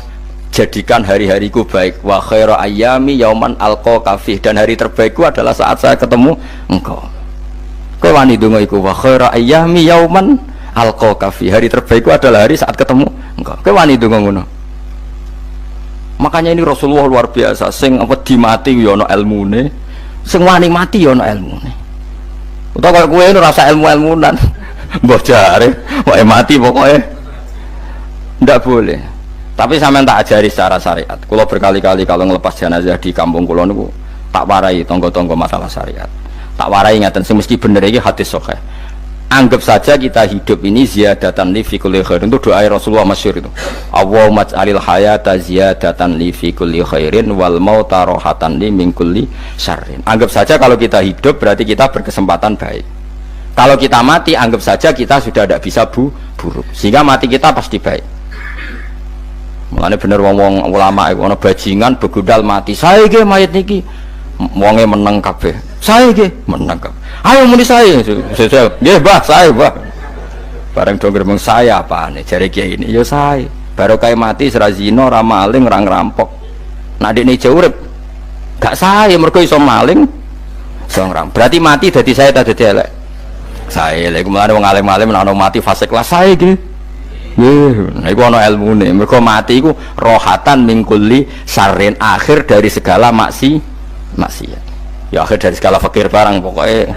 jadikan hari-hariku baik, wa khairu ayyami yauman alqa fih, dan hari terbaikku adalah saat saya ketemu engkau. Kowe wani donga iku, wa khairu ayyami yauman alqa fih, hari terbaikku adalah hari saat ketemu engkau. Kowe wani donga ngono. Makanya ini Rasulullah luar biasa, sing wedi mati ya ana ilmune, sing wani mati ya ana ilmune. Utawa kowe ora rasa ilmu-ilmunan. Mbah jare, wae mati pokoknya ndak boleh. Tapi sampean tak ajari secara syariat. Kula berkali-kali kalau ngelepas jenazah di kampung kula niku tak warai tonggo-tonggo masalah syariat. Tak warai ngaten sing mesti bener iki hadis sahih. Anggap saja kita hidup ini ziyadatan li fi kulli khairin. Itu doa Rasulullah masyhur itu. Allahumma ij'alil hayata ziyadatan li fi kulli khairin wal mauta rahatan li min kulli syarrin. Anggap saja kalau kita hidup berarti kita berkesempatan baik. Kalau kita mati anggap saja kita sudah tidak bisa buruk. Sehingga mati kita pasti baik. Mulane bener wong-wong ulama iku ana bajingan begudal mati. Saya iki mayit niki wonge meneng kabeh. Saya iki meneng kabeh. Ayo muni saya. Nggih, Mbah, saya, Mbah. Bareng do ngomong saya apane jare kiai ini. Ya saya. Baru kae mati ora zina, ora maling, ora ngerampok. Nek dekne ijo urip gak saya mergo iso maling, iso ngerampok. Berarti mati dadi saya ta dadi elek. Saya lek mulane wong alim-alim nek ana mati fase kelas saya iki. Nggih, iku ana ilmune. Mergo mati iku rohatan mingkuli syarrin, akhir dari segala maksiat. Ya akhir dari segala fakir barang pokoknya.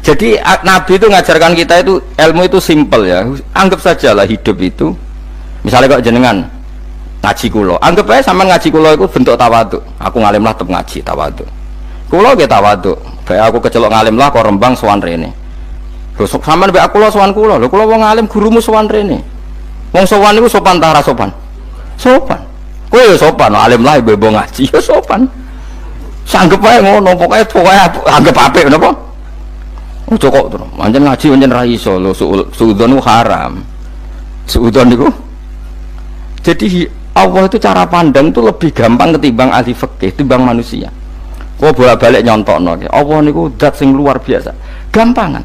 Jadi Nabi itu ngajarkan kita itu ilmu itu simpel ya. Anggap saja lah hidup itu. Misalnya kok jenengan ngaji kulo, anggap aja sama ngaji kulo itu bentuk tawaduk. Aku ngalim lah tetap ngaji tawaduk. Kulo ge tawaduk. Bae aku kecelok ngalim lah kok Rembang sowan rene. Lho sampean mbek aku lho sowan kula. Lho kula wong alim gurumu sowan rene. Wong sowan niku sopan ta ora sopan? Sopan. Kowe ya sopan, alim lah ibu ngaji ya sopan. Sanggep wae ngono, pokoke anggap apik napa? Ojo kok terus. Pancen ngaji pancen ra iso lho, suudzon niku haram. Suudzon niku. Jadi Allah itu cara pandang itu lebih gampang ketimbang ahli fikih, ketimbang manusia. Kok bolak-balik nyontokno. Allah niku zat sing luar biasa. Gampangan.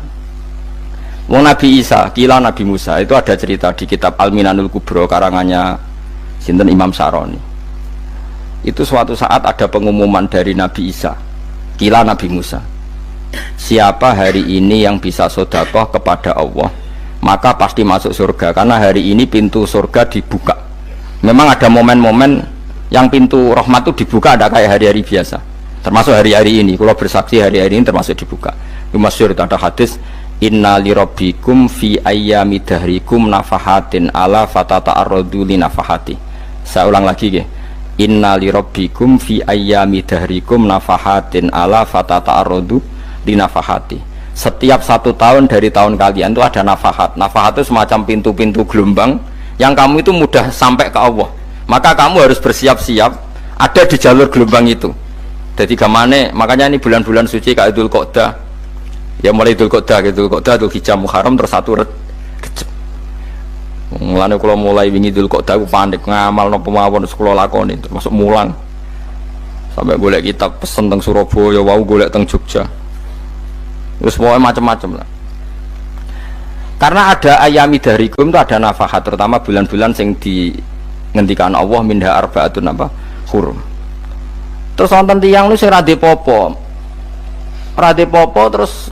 Wong Nabi Isa, kila Nabi Musa itu ada cerita di kitab Al-Minanul Kubro karangannya sinten Imam Saroni. Itu suatu saat ada pengumuman dari Nabi Isa, kila Nabi Musa. Siapa hari ini yang bisa sedekah kepada Allah, maka pasti masuk surga karena hari ini pintu surga dibuka. Memang ada momen-momen yang pintu rahmat itu dibuka, ada kayak hari-hari biasa. Termasuk hari-hari ini, kalau bersaksi hari-hari ini termasuk dibuka. Itu masyhur, itu ada hadis, inna lirabbikum fi ayyami dahrikum nafahatin ala fatata'arradu li nafahati. Saya ulang lagi ya. Inna lirabbikum fi ayyami dahrikum nafahatin ala fatata'arradu li nafahati. Setiap 1 tahun dari tahun kalian itu ada nafahat. Nafahat itu semacam pintu-pintu gelombang yang kamu itu mudah sampai ke Allah. Maka kamu harus bersiap-siap ada di jalur gelombang itu. Jadi gamane, makanya ini bulan-bulan suci kayak Dzul Qa'dah. Ya mulai Dzul Qa'dah, Dzul Hijjah, Muharram terus 1 Rejab. Mulane kula mulai wingi Dzul Qa'dah aku panik ngamal napa mawon kula lakoni termasuk mulang. Sampai golek kitab pesen teng Surabaya, wau golek teng Jogja. Terus pokoknya macam-macam lah. Karena ada ayami darikum itu ada nafahat, terutama bulan-bulan sing dingendikan Allah minha arbaatun apa hurum. Terus wonten tiyang lu sing rade popo terus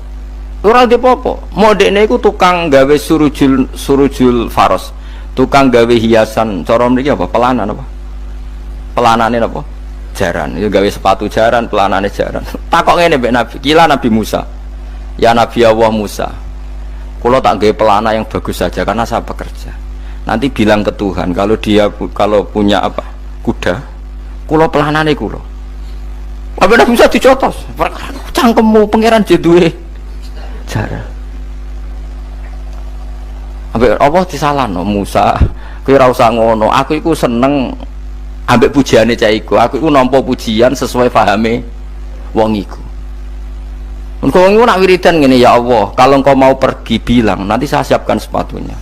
ora rade popo. Modene iku tukang gawe surujul faros, tukang gawe hiasan. Cara mriki apa? Pelanan apa? Pelanane apa? Jaran. Itu gawe sepatu jaran, pelanane jaran. Takok ngene mbek Nabi, kila Nabi Musa. Ya Nabi Allah Musa, kalau tak gawe pelana yang bagus saja karena saya bekerja. Nanti bilang ke Tuhan kalau punya apa kuda, kulo pelanane kulo. Apa Nabi Musa dicotos? Cangkemmu pangeran jeduwe cara. Apa disalahno Musa? Kowe ora usah ngono. Aku iku seneng ambek pujiane cah iku. Aku iku nampa pujian sesuai pahame wong iku. Engkau nak wiridan gini, ya Allah, kalau engkau mau pergi bilang, nanti saya siapkan sepatunya.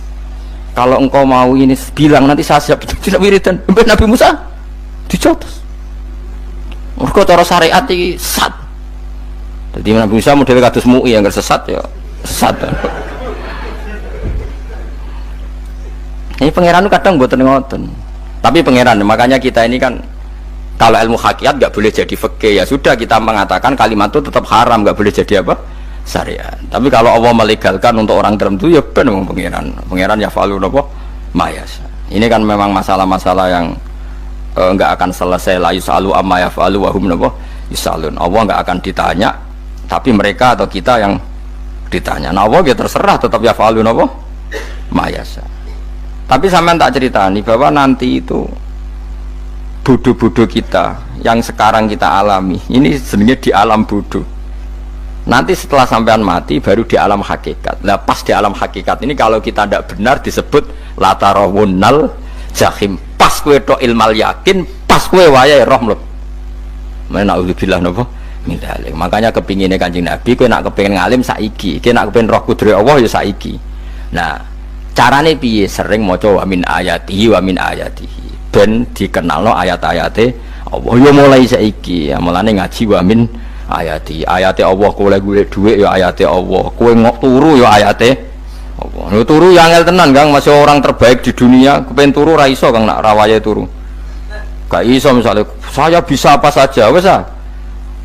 Kalau engkau mau ini bilang, nanti saya siap. Tidak wiridan. Nabi Musa dicotos. Engkau cara syariat ini sesat. Jadi Nabi Musa model kados MUI yang sesat ya sesat. Ini pangeran kadang buat ngoten. Tapi pangeran, makanya kita ini kan kalau ilmu hakikat nggak boleh jadi fikih, ya sudah kita mengatakan kalimat itu tetap haram, nggak boleh jadi apa syariat. Tapi kalau Allah melegalkan untuk orang tertentu ya benar pangeran ya falu nopo mayas. Ini kan memang masalah-masalah yang nggak akan selesai. La yusalu amma yafalu wa hum nopo yusalun. Allah nggak akan ditanya, tapi mereka atau kita yang ditanya. Nah Allah ya terserah tetap ya falu nopo mayas. Tapi sampean tak ceritani bahwa nanti itu bodoh-bodoh kita yang sekarang kita alami ini sebenarnya di alam bodoh. Nanti setelah sampean mati baru di alam hakikat. Nah pas di alam hakikat ini kalau kita tidak benar disebut latarawunnal jahim. Pas kue to ilmal yakin, pas kue wayai roh mleb. Mana naudzubillah napa min dzalik. Makanya kepinginnya Kanjeng Nabi kue nak kepingin ngalim saiki, kue nak kepingin roh kudri Allah ya saiki. Nah carane piye? Sering maca wa min ayatihi wa min ayatihi. Ben dikenalno ayat-ayate Allah ya mulai saiki ya mulane ngaji wa min ayati Allah kowe golek dhuwit ya ayate Allah kowe ngok turu ya ayate Allah ya turu ya angel tenan Kang masih orang terbaik di dunia kepen turu ra iso Kang nak rawaye turu gak iso misalnya saya bisa apa saja wis ah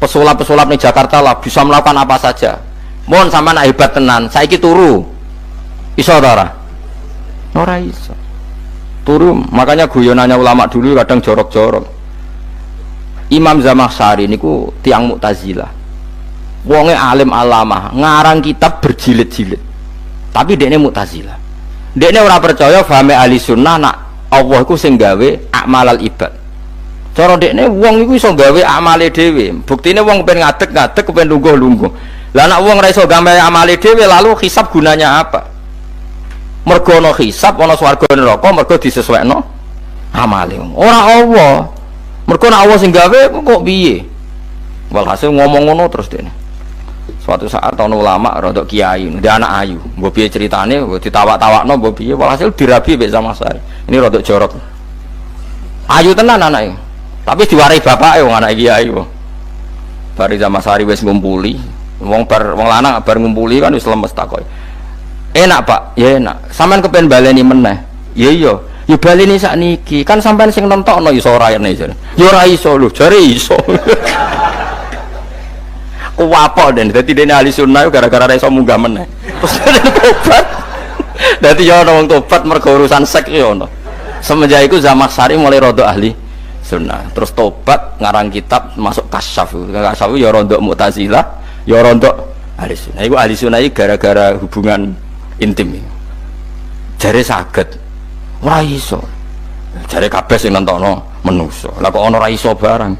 pesulap-pesulap ning Jakarta lah bisa melakukan apa saja mohon sampean hebat tenan saiki turu iso ta ora iso turu. Makanya guyonannya ulama dulu kadang jorok-jorok. Imam Zamakhsyari niku tiang Mu'tazilah. Wonge alim alamah, ngarang kitab berjilid-jilid. Tapi dekne Mu'tazilah. Dekne ora percaya fahame ahli sunnah nak Allah iku sing gawe akmalal ibad. Cara dekne wong iku iso gawe amale dhewe. Buktine wong kepen ngadeg-ngadeg, kepen lungguh-lungguh. Lah nek wong ora iso gawe amale dhewe lalu hisab gunanya apa? Mergo ana hisab, ana swarga neraka, mergo disesuaikno amale. Ora Allah. Mergo nek Allah sing gawe kok piye? Walhasil ngomong ngono terus dekne. Suatu saat ana ulama rodok kiai, dia anak ayu. Mbok piye ceritane, ditawak-tawakno mbok piye, walhasil dirabi mek sama saya. Ini rodok jorok. Ayu tenan anake. Tapi diwarai bapake wong anak kiai kok. Bari zaman sari wis ngumpuli, wong lanang bar ngumpuli kan wis lemes takoki. Enak Pak, ya enak. Sampeyan kepen baleni meneh. Ya iya, ya baleni sakniki. Kan sampeyan sing nentokno iso ora ene jare. Ya ora iso lho, jare iso. Kuwapok den, dadi dene ahli sunnah gara-gara ora iso munggah meneh. Terus tobat. Dadi ya ana wong tobat mergo urusan sek ya ono. Semenjak itu Zamakhsyari mulai rodok ahli sunnah, terus tobat ngarang kitab masuk kasyaf ya rondok Mu'tazilah, ya rondok ahli sunnah. Itu ahli sunnah gara-gara hubungan intim. Jare saged, ora iso. Jare kabeh sing nentokno menungso. Lah kok ana ora iso barang.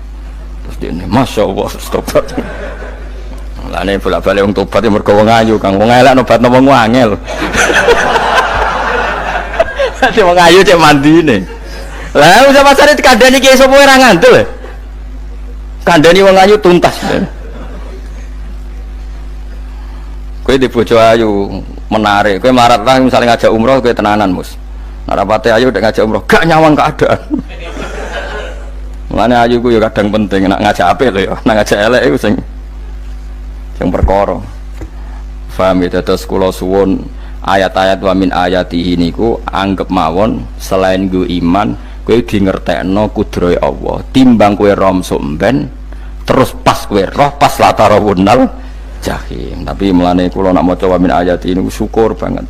Terus dene masyaallah tobat. Lah nek bolak-balik wong tobat ya mergo wong ayu, Kang. Wong elek nobatno wong angel. Dadi wong ayu cek mandine. Lah usah pasare dikandani ki sapa ora ngandel. Kandani wong ayu tuntas. Kowe di bojo ayu menarik, kowe marat lah misalnya ngajak umroh kowe tenanan mus. Narapate ayu udah ngajak umroh, gak nyawang keadaan. Mulane ayu ku ya kadang penting nak ngajak apik lho ya, nak ngajak elek iku sing perkara. Paham ya, terus kula suwun ayat-ayat wa min ayatihi niku anggap mawon selain go iman kowe di ngertekno kudrohe Allah timbang kowe rom somben terus pas kowe roh pas latarawunal jahim. Tapi mulane kula nak maca wa min ayatihi niku syukur banget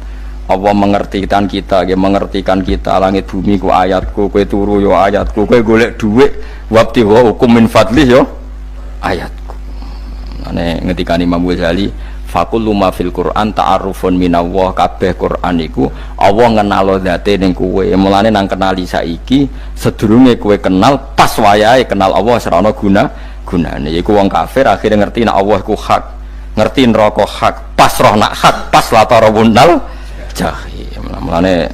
Allah mengertikan kita, dia mengertikan kita. Langit bumi ku ayatku, kowe turu yo ayatku, kowe golek dhuwit wabti wa hukum min fadlih yo ayatku. Mulane ngendikane Imam Ghazali fakul luma fil Quran ta'arufun minallah, kabeh Quran iku Allah ngenalo zate ning kowe. Mulane nang kenali saiki sedurunge kowe kenal pas wayahe kenal Allah serana gunane. Iku wong kafir akhirnya ngerti nek Allah iku hak, ngerti neraka hak, pas roh nak hak, pas latarabunal jahim. Mulane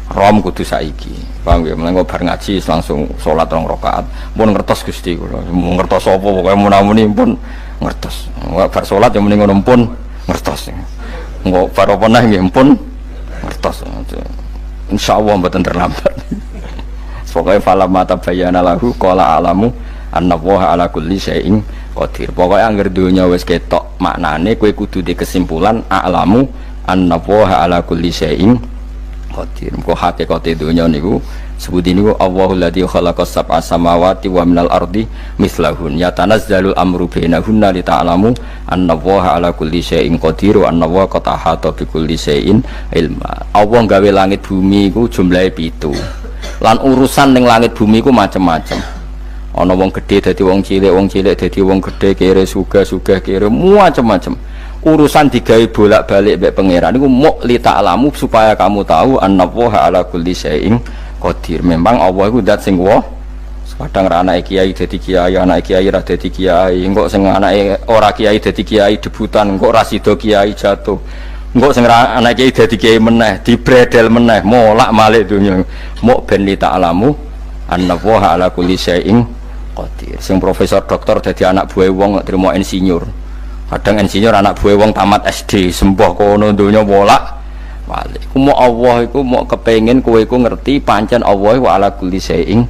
rom kudu saiki. Paham ya? Mulane bar ngaji langsung salat 2 rakaat. Pun ngertos Gusti kula. Mun ngertos apa pokoke munamuni pun ngertos. Bar salat ya muni ngono pun ngertos. Engko bar apa neh nggih pun ngertos. Insyaallah mboten terlambat. Pokoke fala mata bayana lahu qala alamu annallaha ala kulli syai'in qadir. Pokoke anggere donya wis ketok maknane kowe kudu di kesimpulan alamu annallaha ala kulli syai'in qadir. Kok hakikate donya niku sebuti niku Allahul ladzi khalaqas sab'a samawati wa minal ardi mislahun yatanazzalul amru bainahunna lita'lamu annallaha ala kulli syai'in qadir wa annallaha qad ahata bi kulli syai'in ilma. Allah gawe langit bumi iku jumlahe 7. Lan urusan ning langit bumi iku macam-macam. Ana wong gedhe dadi wong cilik dadi wong gedhe, kere sugih kere macam-macam. Urusan digawe bolak-balik mbek pangeran niku muk li ta'lamu supaya kamu tahu annallaha ala kulli syai'in qadir. Memang Allah iku zat sing wa. Kadang ra anake kiai dadi kiai, anake kiai ra dadi kiai, engko sing anake ora kiai dadi kiai debutan, engko ra sida kiai jatuh. Engko sing anake kiai dadi kiai meneh, dibredel meneh, molak-malik dunya. Muk ben li ta'lamu annallaha ala kulli syai'in qadir. Sing profesor doktor dadi anak buah wong trimo insinyur. Kadang insinyur anak buah wong tamat SD sembah kono donya bolak balik. Mau Allah iku mau kepengin kowe iku ngerti pancen Allah wa ala kulli syai'in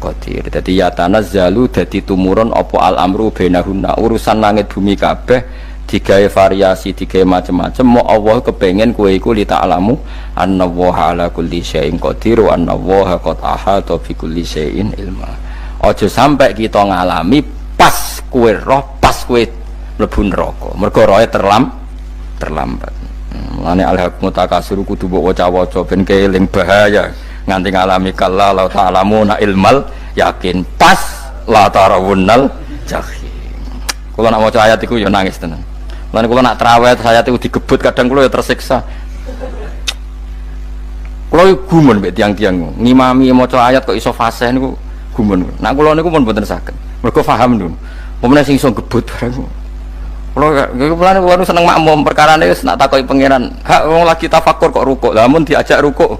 qadir. Dadi ya tanazzalu dadi tumurun apa al amru bainahunna, urusan langit bumi kabeh digawe variasi, digawe macam-macam. Mau Allah kepengin kowe iku li ta'lamu annallaha ala kulli syai'in qadir wa annallaha qad ahata bi kulli syai'in ilma. Aja sampai kita ngalami pas kowe roh, pas kowe mlebu neraka mergo roe terlambat. Mulane al-haqmu takasur kudu mbok waca-waca ben keling bahaya nganti ngalami kala la ta'lamuna ilmal yakin pas la tarawunnal jahim. Kula nak maca ayat iku ya nangis tenan. Mulane kula nak traweh ayat iku digebut kadang kula ya tersiksa. Kula gumun mbek tiang-tiang ngimami maca ayat kok iso fasih niku gumun. Nah kula niku pun mboten saged. Mergo paham niku. Pemene sing iso gebut bareng. Kula seneng makmum perkarane wis nak takoki pangeran. Hak wong lagi tafakur kok rukuk. Lah mun diajak rukuk.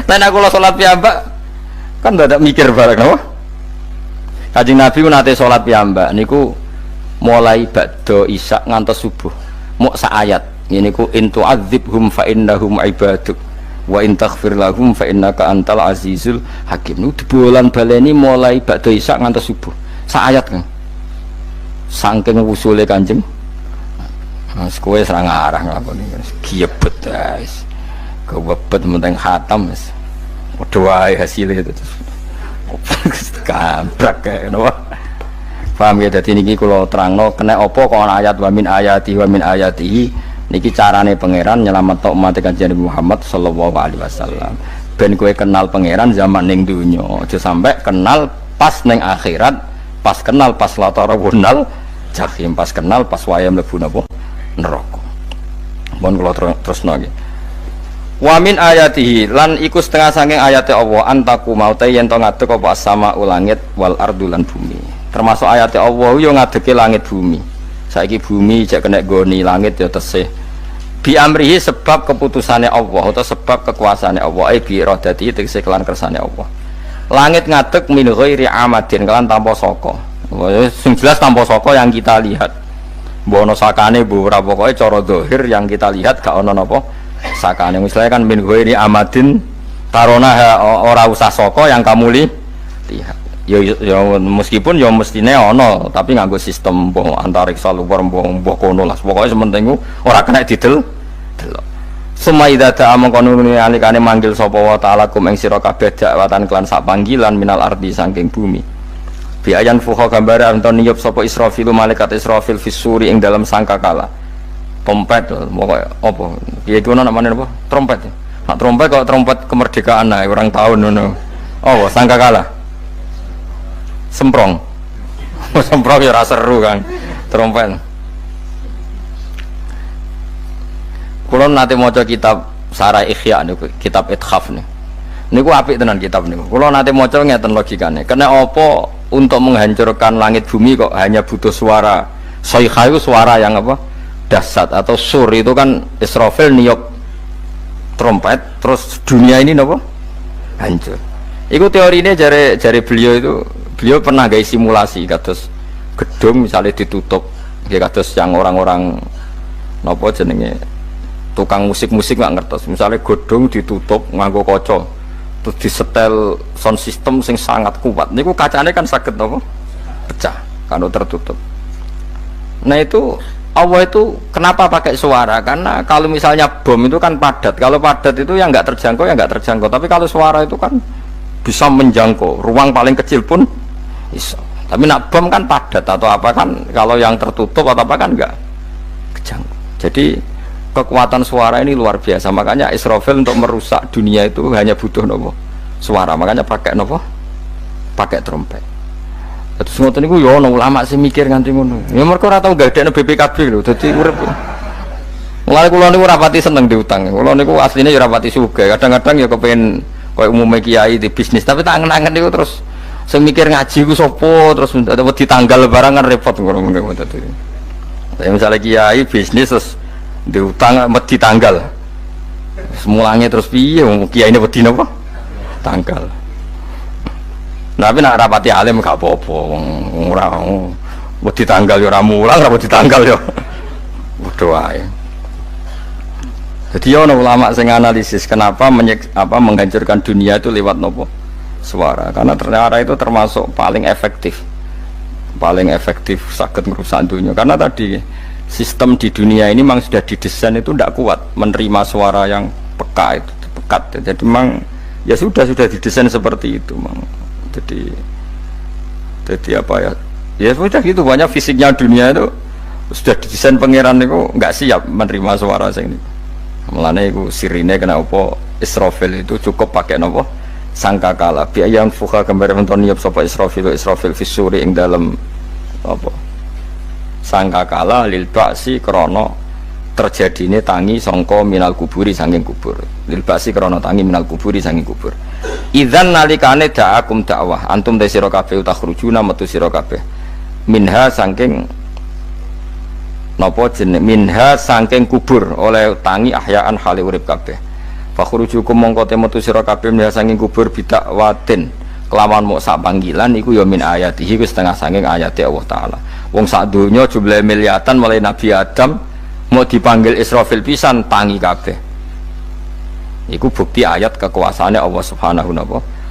Nek kula salat piyambak kan dadak mikir bareng napa? Kanjeng Nabi nate salat piyambak niku mulai ba'da isya ngantos subuh. Mok sak ayat. Niku in tu'adzibhum fa innahum ibaduk wa in taghfir lahum fa innaka antal azizul hakim. Niku dibolan baleni mulai ba'da isya ngantos subuh. Sak ayat kan. Saking usule Kanjeng. Mas kowe serang arah nglakoni giebet guys. Kewebet menteng khatam wis. Padha wae hasilnya itu. Gambrak kae napa. Paham ya, dadi niki kula terangno kena apa kok ana ayat wa min ayatihi niki carane pangeran nyelametno umat Kanjeng Muhammad sallallahu alaihi wasallam. Ben kowe kenal pangeran zaman ning dunya, aja sampai kenal pas ning akhirat, pas kenal pas latarawunal jahim, pas kenal pas waya mlebu napa neraka. Mohon kula terusno nggih. Wa min ayatihi lan iku setengah saking ayate Allah antaku maute yen to ngadeg apa sama ulangit wal ardu lan bumi. Termasuk ayate Allah yo ngadege langit bumi. Saiki bumi jek kena goni langit ya tesih. Bi amrihi sebab keputusane Allah atau sebab kekuasaane Allah ai bi iradati tegese kelan kersane Allah. Langit ngadeg min ghairi amadin kelan tanpa saka. Sing jelas tanpa saka yang kita lihat. Mbok ono sakane mbok ora pokoke cara zahir yang kita lihat gak ono napa sakane. Misalnya kan min ghairi amadin tarona ora usah saka yang kamu lihat. Ya meskipun ya mestine ono tapi nganggo sistem mbok antariksa luar mbok kono lah. Pokoke sementing ora kena didel. Sumaida ta amangkono alikane manggil sapa wa ta'ala kum ing sira kabeh dakwatan kelan sak panggilan minal ardi saking bumi. Bi ayan fuha gambare anton niyup sapa Israfil malaikat Israfil fisuri ing dalam sangkakala. Trompet pokoke apa? Piye iku namane apa? Trompet. Nek trompet kok trompet kemerdekaan ae orang tahun ngono. Oh, sangkakala. Semprong. Semprong ya ora seru kan. Trompet. Kula nate maca kitab Sarah Ikhya niku, kitab Ithaf niku. Niku apik tenan kitab niku. Kula nate maca ngeten logikane. Kena apa untuk menghancurkan langit bumi kok hanya butuh suara. Sayha itu suara yang apa? Dahsyat atau sur itu kan Israfil niup trompet terus dunia ini napa? Hancur. Iku teorinya jare beliau pernah gawe simulasi kados gedung misalnya ditutup nggih kados yang orang-orang napa jenenge tukang musik-musik nggak ngertos misalnya gedung ditutup nganggo kaca terus disetel sound system sing sangat kuat niku kacane kan saged napa pecah kalau tertutup. Nah itu Allah itu kenapa pakai suara? Karena kalau misalnya bom itu kan padat. Kalau padat itu yang nggak terjangkau ya nggak terjangkau. Tapi kalau suara itu kan bisa menjangkau. Ruang paling kecil pun bisa. Tapi nak bom kan padat atau apa kan? Kalau yang tertutup atau apa kan nggak kejangkau. Jadi kekuatan suara ini luar biasa. Makanya Israfil untuk merusak dunia itu hanya butuh nopo suara. Makanya pakai nopo? Pakai trompet. Terus ngoten niku ya ana ulama sing mikir nganti ngono. Ya mergo ora tau gadekno BPKB lho, dadi urip. Mulane kula niku ora pati seneng diutang. Kula niku asline ya ora pati sugih. Kadang-kadang ya kepengin koyo umume kiai di bisnis, tapi tak angen-angen niku terus sing mikir ngaji ku sapa, terus wedi tanggal barang kan repot ngono dadi. Ya misalnya kiai bisnis terus diutang wedi tanggal. Semulane terus piye kiai ini wedi napa? Tanggal. Tapi nak rapati alim gak apa-apa, ora wedi tanggal ya ora mulang, ora wedi tanggal ya. Padha wae. Jadi ana ulama sing analisis kenapa menghancurkan dunia itu lewat nopo? Suara. Karena ternyata itu termasuk paling efektif. Paling efektif sakit merusak dunia. Karena tadi sistem di dunia ini memang sudah didesain itu tidak kuat menerima suara yang peka itu, pekat. Jadi memang ya sudah didesain seperti itu, memang. Jadi apa ya? Ya sudah gitu, banyak fisiknya dunia itu sudah didesain pangeran itu nggak siap menerima suara sing ini. Mulane iku sirine kena apa Israfil itu cukup pakai nopo sangkakala. Bi ayam fuha gambar menton niup sapa Israfil fisuri ing dalam apa? Sangkakala lil ba'si krana terjadine tangi sangka minal kuburi saking kubur lil basi krana tangi minal kuburi saking kubur idzan nalikane da'akum dakwah antum te sira kabeh takhrujuna metu sira kabeh minha saking napa jeneng minha saking kubur oleh tangi ahyaan hale urip kabeh fakhrujukum mongko te metu sira kabeh minha saking kubur bidakwatin kelawan mok sak panggilan iku ya min ayatihi wis setengah saking ayate Allah taala wong sak donya jumlahe miliatan mulai Nabi Adam mau dipanggil Israfil pisan tangi kabeh. Iku bukti ayat kekuasaannya Allah Subhanahu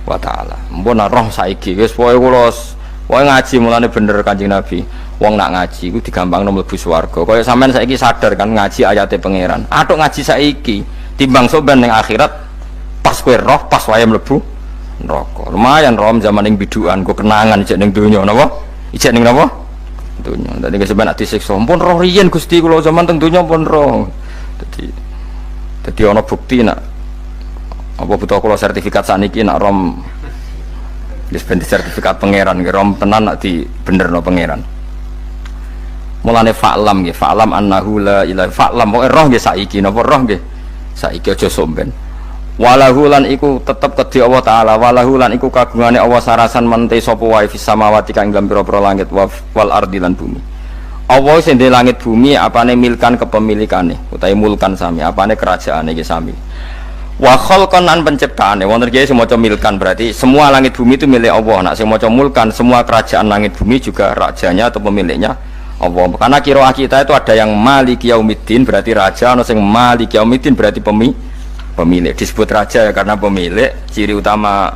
wa taala. Mpun roh saiki wis pokoke kula wae ngaji mulane bener Kanjeng Nabi. Wong nak ngaji iku digampangno mlebu swarga. Kaya sampean saiki sadar kan ngaji ayate pangeran. Atuk ngaji saiki timbang soban ning akhirat pas kowe roh pas wae mlebu neraka. Lumayan rom zaman ning bidukan kok kenangan ijek ning donya napa? Ijek ning napa? Dunya. Dadi keseban disiksa. Pun roh riyen Gusti kula zaman teng donya pun roh. Dadi ana bukti nak apa butuh kula sertifikat saniki nak rom wis ben sertifikat pangeran nggih rom tenan nak di benerno pangeran. Mulane fa'lam nggih, fa'lam annahu la ilaha fa'lam pokoke roh nggih saiki napa roh nggih. Saiki aja somben. Walahu lan iku tetep kedhi Allah taala, walahu lan iku kagungane Allah sarasan mente sapa wae fis samawati kang dalam pira-pira langit wal ardi lan bumi. Allah sing ndek langit bumi apane milkan kepemilikane utawi mulkan sami, apane kerajaane iki sami. Wa khalqan lan penciptaane wonten iki sing maca milkan berarti semua langit bumi itu milik Allah. Nek sing maca mulkan semua kerajaan langit bumi juga rajanya atau pemiliknya Allah. Karena qiraah kita itu ada yang Maliki Yaumiddin berarti raja, ana sing Maliki Yaumiddin berarti pemilik. Disebut raja ya karena pemilik, ciri utama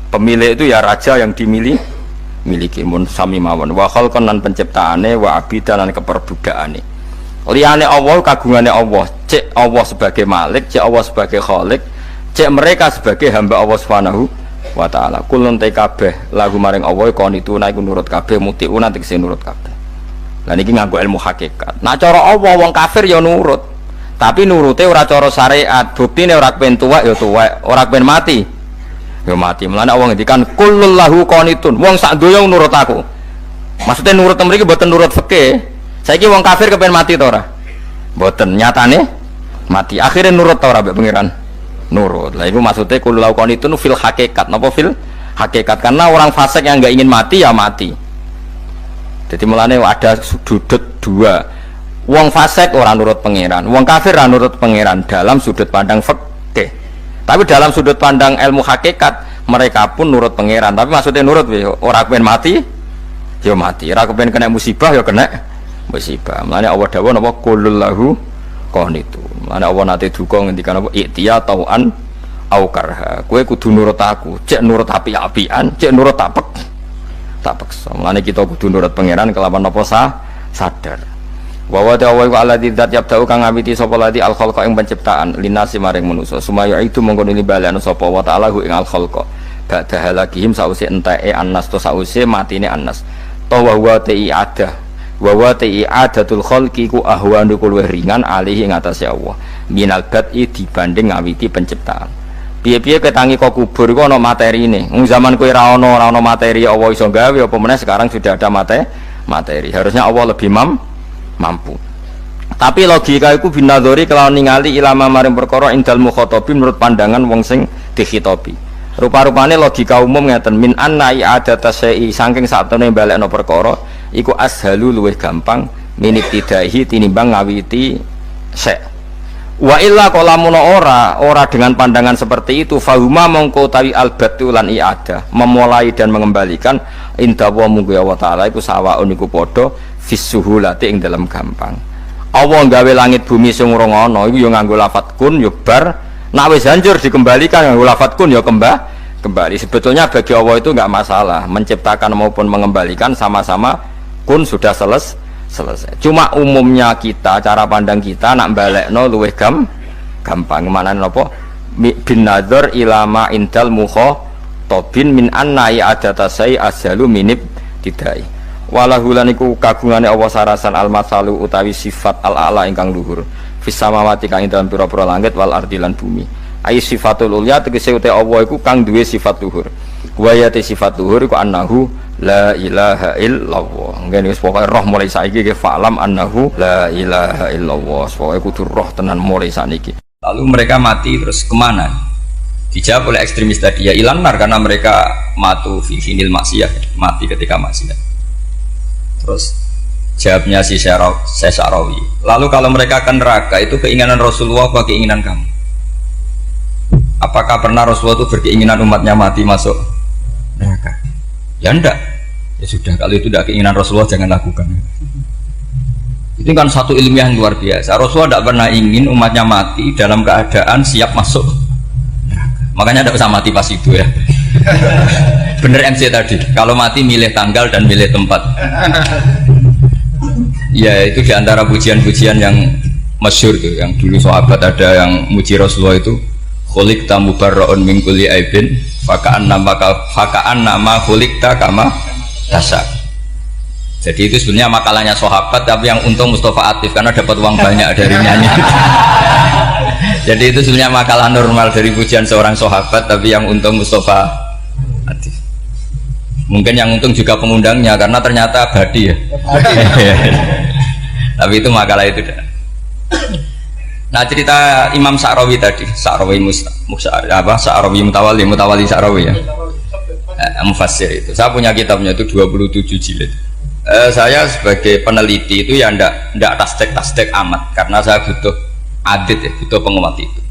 pemilik itu ya raja yang miliki mun sami mawon wa khalqan lan penciptaane wa abidan lan keperbudakane liyane Allah kagungane Allah cek Allah sebagai malik, cek Allah sebagai khalik, cek mereka sebagai hamba Allah Subhanahu wa taala kulun te kabeh lagu maring Allah qanitu iku nurut kabeh mutiuna tegese nurut kabeh. Lah niki nganggo ilmu hakikat. Nah cara Allah wong kafir ya nurut. Tapi nurute ora cara syariat, buktine ora kepen tuwek ya tuwek, ora kepen mati ya mati. Mulane Allah ngendikan kullul lahu qanitun, wong sak donya nurut aku. Maksudnya nurut mriki mboten nurut fikih. Saiki wong kafir kepen mati ta ora? Mboten, nyatane mati. Akhirnya nurut ta ora mbek pangeran? Nurut. Lah iku maksudnya kullul lahu qanitun fil hakikat. Napa fil hakikat? Karena orang fasik yang enggak ingin mati ya mati. Jadi mulane ada sudut dua. Wong fasik orang nurut pangeran, wong kafir ora nurut pangeran dalam sudut pandang fikih. Tapi dalam sudut pandang ilmu hakikat mereka pun nurut pangeran. Tapi maksudnya nurut ora kepen mati, ya mati. Ora kepen kena musibah ya kena musibah. Mulane Allah dawuh napa qulul lahu qanitu. Mulane Allah nate duka ngendikan apa iktiya tauan au karha. Kowe kudu nurut aku, cek nurut api-apian, cek nurut tak paksa. Mulane kita kudu nurut pangeran kelawan apa sadar. Wa wa ta'ala wa alladzi dzat yabda'u kang ngawiti sapa lati al khalqa ing penciptaan linasi maring manusa sumaya itu mongko nilibalen sapa wa ta'ala ing al khalqa ba'da halakihim sause enteke annas to sause matine annas to wa wa ti adah wa wa ti adatul khalqi ku ahwanu luwih ringan alih ing atase Allah minal bad'i dibanding ngawiti penciptaan. Piye-piye ketangi kok kubur iku ana materine. Wong zaman kowe ora ana materi Allah iso gawe apa meneh sekarang sudah ada materi. Harusnya Allah lebih mampu. Tapi logika iku binadzori kelawan ningali ilama maring perkara indal mukhatabin menurut pandangan wong sing dikhitobi. Rupa-rupane logika umum ngeten min anna i'adata syai'i saking satune balekno perkara iku ashalu luwih gampang minibtidaihi tinimbang ngawiti syai'. Wa illa qalamun ora dengan pandangan seperti itu fahuma mongko tawi albatu lan i'adah memulai dan mengembalikan inda wa munggu Allah taala iku sawaun iku padha fisuhulati ing dalam gampang. Allah gawe langit bumi sing ora ana iku ya nganggo lafat kun ya bar, nek wis hancur dikembalikan nganggo lafat kun ya kembali. Sebetulnya bagi Allah itu enggak masalah menciptakan maupun mengembalikan sama-sama kun sudah selesai. Cuma umumnya kita cara pandang kita nak balekno luwih gampang. Manane napa bin nadzar ilama indal mukhatabin min anna i'adata sai ashalu minib tidai. Walahulan iku kagungane Allah sarasan al-masalu utawi sifat al-a'la ingkang luhur fis samawati kang dalam pira-pira langit wal ardi lan bumi. Ai sifatul ulya tegese uta Allah iku kang duwe sifat luhur. Wa ya sifat luhur iku annahu la ilaha illallah. Ngene wis pokoke roh mulai saiki ke fa'lam annahu la ilaha illallah. Pokoke kudu roh tenan mulai saniki. Lalu mereka mati terus kemana? Dijawab oleh ekstremis tadi, ya ilanar, karena mereka matu fi finil maksiyah, mati ketika maksiat. Terus jawabnya si Syarawi, lalu kalau mereka ke neraka itu keinginan Rasulullah apa keinginan kamu? Apakah pernah Rasulullah itu berkeinginan umatnya mati masuk neraka? Ya enggak. Ya sudah, kalau itu tidak keinginan Rasulullah jangan lakukan. Itu kan satu ilmiah yang luar biasa. Rasulullah tidak pernah ingin umatnya mati dalam keadaan siap masuk neraka. Makanya tidak usah mati pas itu ya. Bener MC tadi, kalau mati milih tanggal dan milih tempat. Ya itu diantara pujian-pujian yang masyhur tuh, yang dulu sahabat ada yang muji Rasulullah itu, khuliqta mubarra'un min kulli aibin faka'an nama khuliqta kama tasya. Jadi itu sebenarnya makalahnya sahabat, tapi yang untung Mustafa Atif karena dapat uang banyak dari nyanyi. Jadi itu sebenarnya makalah normal dari pujian seorang sahabat, tapi yang untung Mustafa Atif. Mungkin yang untung juga pengundangnya karena ternyata abadi ya. Tapi itu makalah itu dah. Nah cerita Imam Syarawi tadi, Syarawi Syarawi Mutawali Syarawi ya, mufassir itu. Saya punya kitabnya itu 27 jilid. Saya sebagai peneliti itu ya ndak tasdek amat, karena saya butuh adit ya, butuh penguat itu.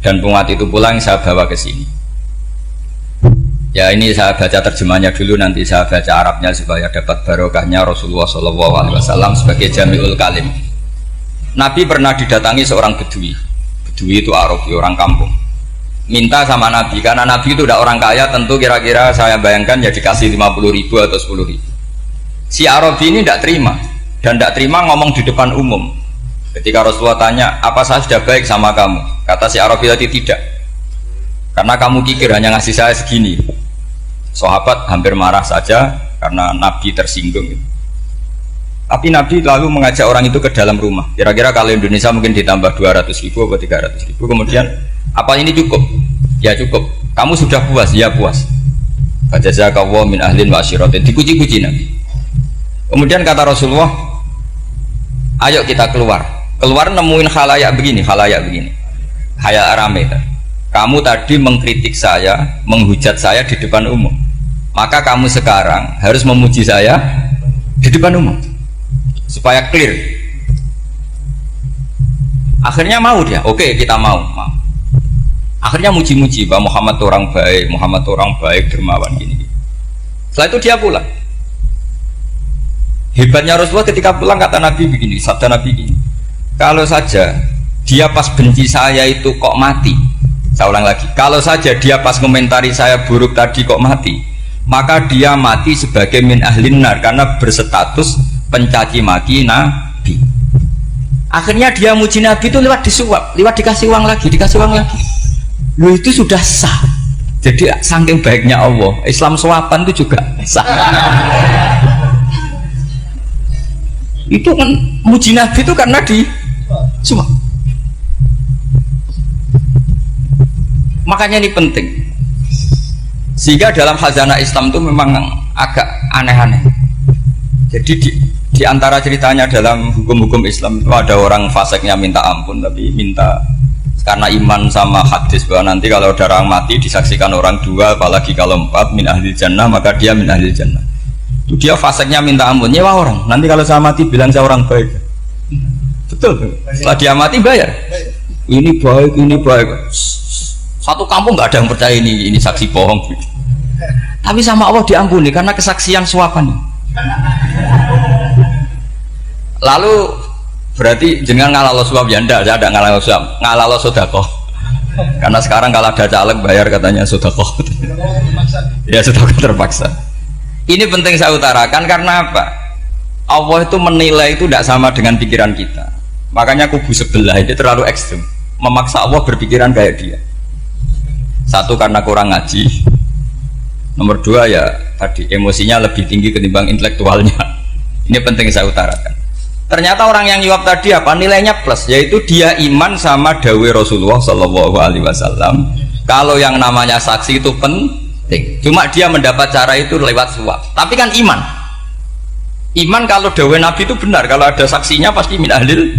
Dan penguat itu pula yang saya bawa ke sini. Ya ini saya baca terjemahnya dulu, nanti saya baca Arabnya supaya dapat barokahnya Rasulullah SAW sebagai Jami'ul Kalim. Nabi pernah didatangi seorang bedui. Bedui itu Arabi, orang kampung. Minta sama Nabi, karena Nabi itu udah orang kaya, tentu kira-kira saya bayangkan ya dikasih 50.000 atau 10.000. Si Arabi ini tidak terima, dan tidak terima ngomong di depan umum. Ketika Rasulullah tanya, apa saya sudah baik sama kamu? Kata si Arabi tadi, tidak, karena kamu kikir hanya ngasih saya segini. Sahabat hampir marah saja karena Nabi tersinggung. Tapi Nabi lalu mengajak orang itu ke dalam rumah. Kira-kira kalau Indonesia mungkin ditambah 200.000 atau 300.000. Kemudian, apa ini cukup? Ya cukup. Kamu sudah puas? Ya puas. Fajazakallahu min ahlin wa asyiratin. Dipuji-puji Nabi. Kemudian kata Rasulullah, ayo kita keluar. Keluar nemuin khalayak begini. Khalayak rame. Kamu tadi mengkritik saya, menghujat saya di depan umum. Maka kamu sekarang harus memuji saya di depan umum. Supaya clear. Akhirnya mau dia, oke kita mau. Akhirnya muji-muji bahwa Muhammad orang baik, dermawan gini. Setelah itu dia pulang. Hebatnya Rasulullah ketika pulang kata Nabi begini, sabda Nabi begini, kalau saja dia pas benci saya itu kok mati. Saya ulang lagi, kalau saja dia pas komentari saya buruk tadi kok mati, maka dia mati sebagai min ahlin nar, karena berstatus pencaci maki Nabi. Akhirnya dia muji Nabi itu lewat disuap, lewat dikasih uang lagi. Lu itu sudah sah. Jadi saking baiknya Allah, Islam suapan itu juga sah. Itu kan muji Nabi itu karena di suap. Makanya ini penting. Sehingga dalam khazanah Islam itu memang agak aneh-aneh. Jadi di antara ceritanya dalam hukum-hukum Islam itu ada orang fasiknya minta ampun, tapi minta karena iman sama hadis bahwa nanti kalau ada orang mati disaksikan orang dua, apalagi kalau 4 min ahli jannah, maka dia min ahli jannah. Itu dia fasiknya minta ampun, nyewa orang. Nanti kalau saya mati bilang saya orang baik. Betul. Setelah dia mati bayar. Ini baik. Satu kampung nggak ada yang percaya ini saksi bohong. Tapi sama Allah diampuni karena kesaksian suapan. Lalu berarti jangan ngalalo suap ya enggak, saya ada ngalalo suap, ngalalo sodakoh. Karena sekarang kalau ada caleg bayar katanya sodakoh. Ya sodakoh terpaksa. Ini penting saya utarakan karena apa? Allah itu menilai itu tidak sama dengan pikiran kita. Makanya kubu sebelah itu terlalu ekstrem, memaksa Allah berpikiran kayak dia. Satu karena kurang ngaji. Nomor dua ya tadi emosinya lebih tinggi ketimbang intelektualnya. Ini penting saya utarakan. Ternyata orang yang nyuap tadi apa nilainya plus, yaitu dia iman sama dawai Rasulullah SAW. Kalau yang namanya saksi itu Cuma dia mendapat cara itu lewat suap. Tapi kan iman kalau dawuh Nabi itu benar, kalau ada saksinya pasti min ahlil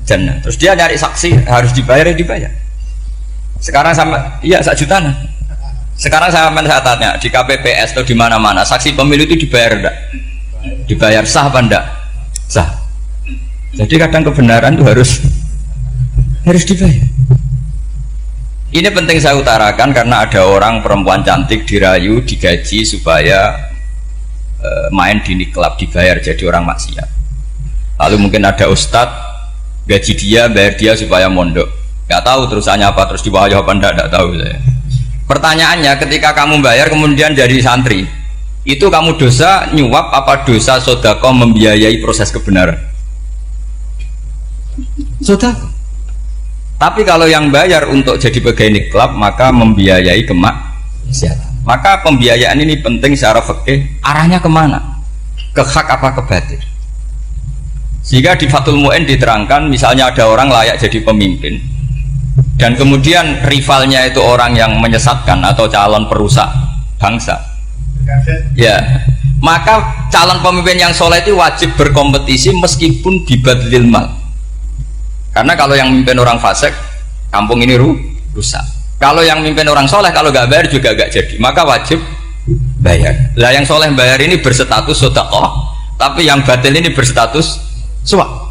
jannah. Terus dia nyari saksi harus dibayar, ya dibayar. Sekarang sama iya 1 juta. Sekarang saya tanya di KPPS atau di mana-mana saksi pemilu itu dibayar enggak? Dibayar, sah apa enggak? Sah. Jadi kadang kebenaran itu harus dibayar. Ini penting saya utarakan karena ada orang perempuan cantik dirayu, digaji supaya main di klub, dibayar jadi orang maksiat. Lalu mungkin ada ustadz gaji dia, bayar dia supaya mondok. Gak tahu terusannya apa, terus dibayar apa enggak tahu saya. Pertanyaannya, ketika kamu bayar kemudian jadi santri, itu kamu dosa nyuap apa dosa sodako membiayai proses kebenaran? Sodako. Tapi kalau yang bayar untuk jadi pegawai klub maka membiayai kemaksiatan. Maka pembiayaan ini penting secara fikih, arahnya kemana? Ke hak apa ke batil? Sehingga di Fathul Mu'in diterangkan, misalnya ada orang layak jadi pemimpin dan kemudian rivalnya itu orang yang menyesatkan atau calon perusak bangsa, ya maka calon pemimpin yang soleh itu wajib berkompetisi meskipun bibadlil mal. Karena kalau yang memimpin orang fasik, kampung ini rusak. Kalau yang memimpin orang soleh, kalau nggak bayar juga nggak jadi. Maka wajib bayar. Lah yang soleh bayar ini berstatus sedekah, tapi yang batil ini berstatus suap.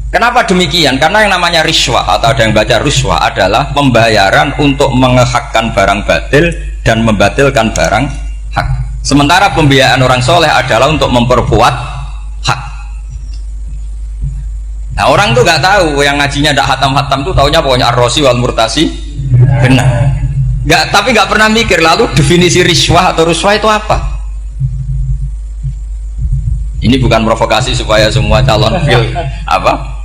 Kenapa demikian? Karena yang namanya riswah atau ada yang baca ruswah adalah pembayaran untuk mengehakkan barang batil dan membatilkan barang hak. Sementara pembiayaan orang soleh adalah untuk memperkuat hak. Nah orang tuh nggak tahu, yang ngajinya tidak hatam-hatam tuh taunya pokoknya ar-rosi wal murtasi benar. Tapi nggak pernah mikir lalu definisi riswah atau ruswah itu apa. Ini bukan provokasi supaya semua calon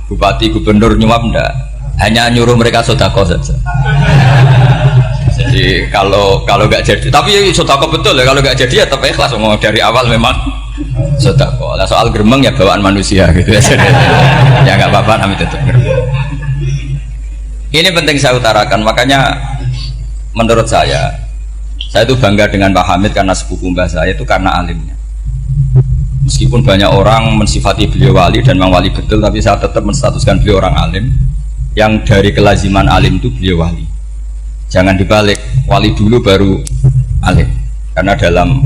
bupati gubernur nyuap, enggak, hanya nyuruh mereka sodako saja. Jadi kalau nggak jadi, tapi sodako betul ya, kalau nggak jadi ya tetap ikhlas, mau dari awal memang sodako. Lah soal geremeng ya bawaan manusia gitu ya. Ya nggak apa-apa, kami tetap geremeng. Ini penting saya utarakan, makanya menurut saya itu bangga dengan Pak Hamid karena sepupu mbah saya itu karena alimnya. Meskipun banyak orang mensifati beliau wali dan memang wali betul, tapi saya tetap menstatuskan beliau orang alim yang dari kelaziman alim itu beliau wali. Jangan dibalik, wali dulu baru alim. Karena dalam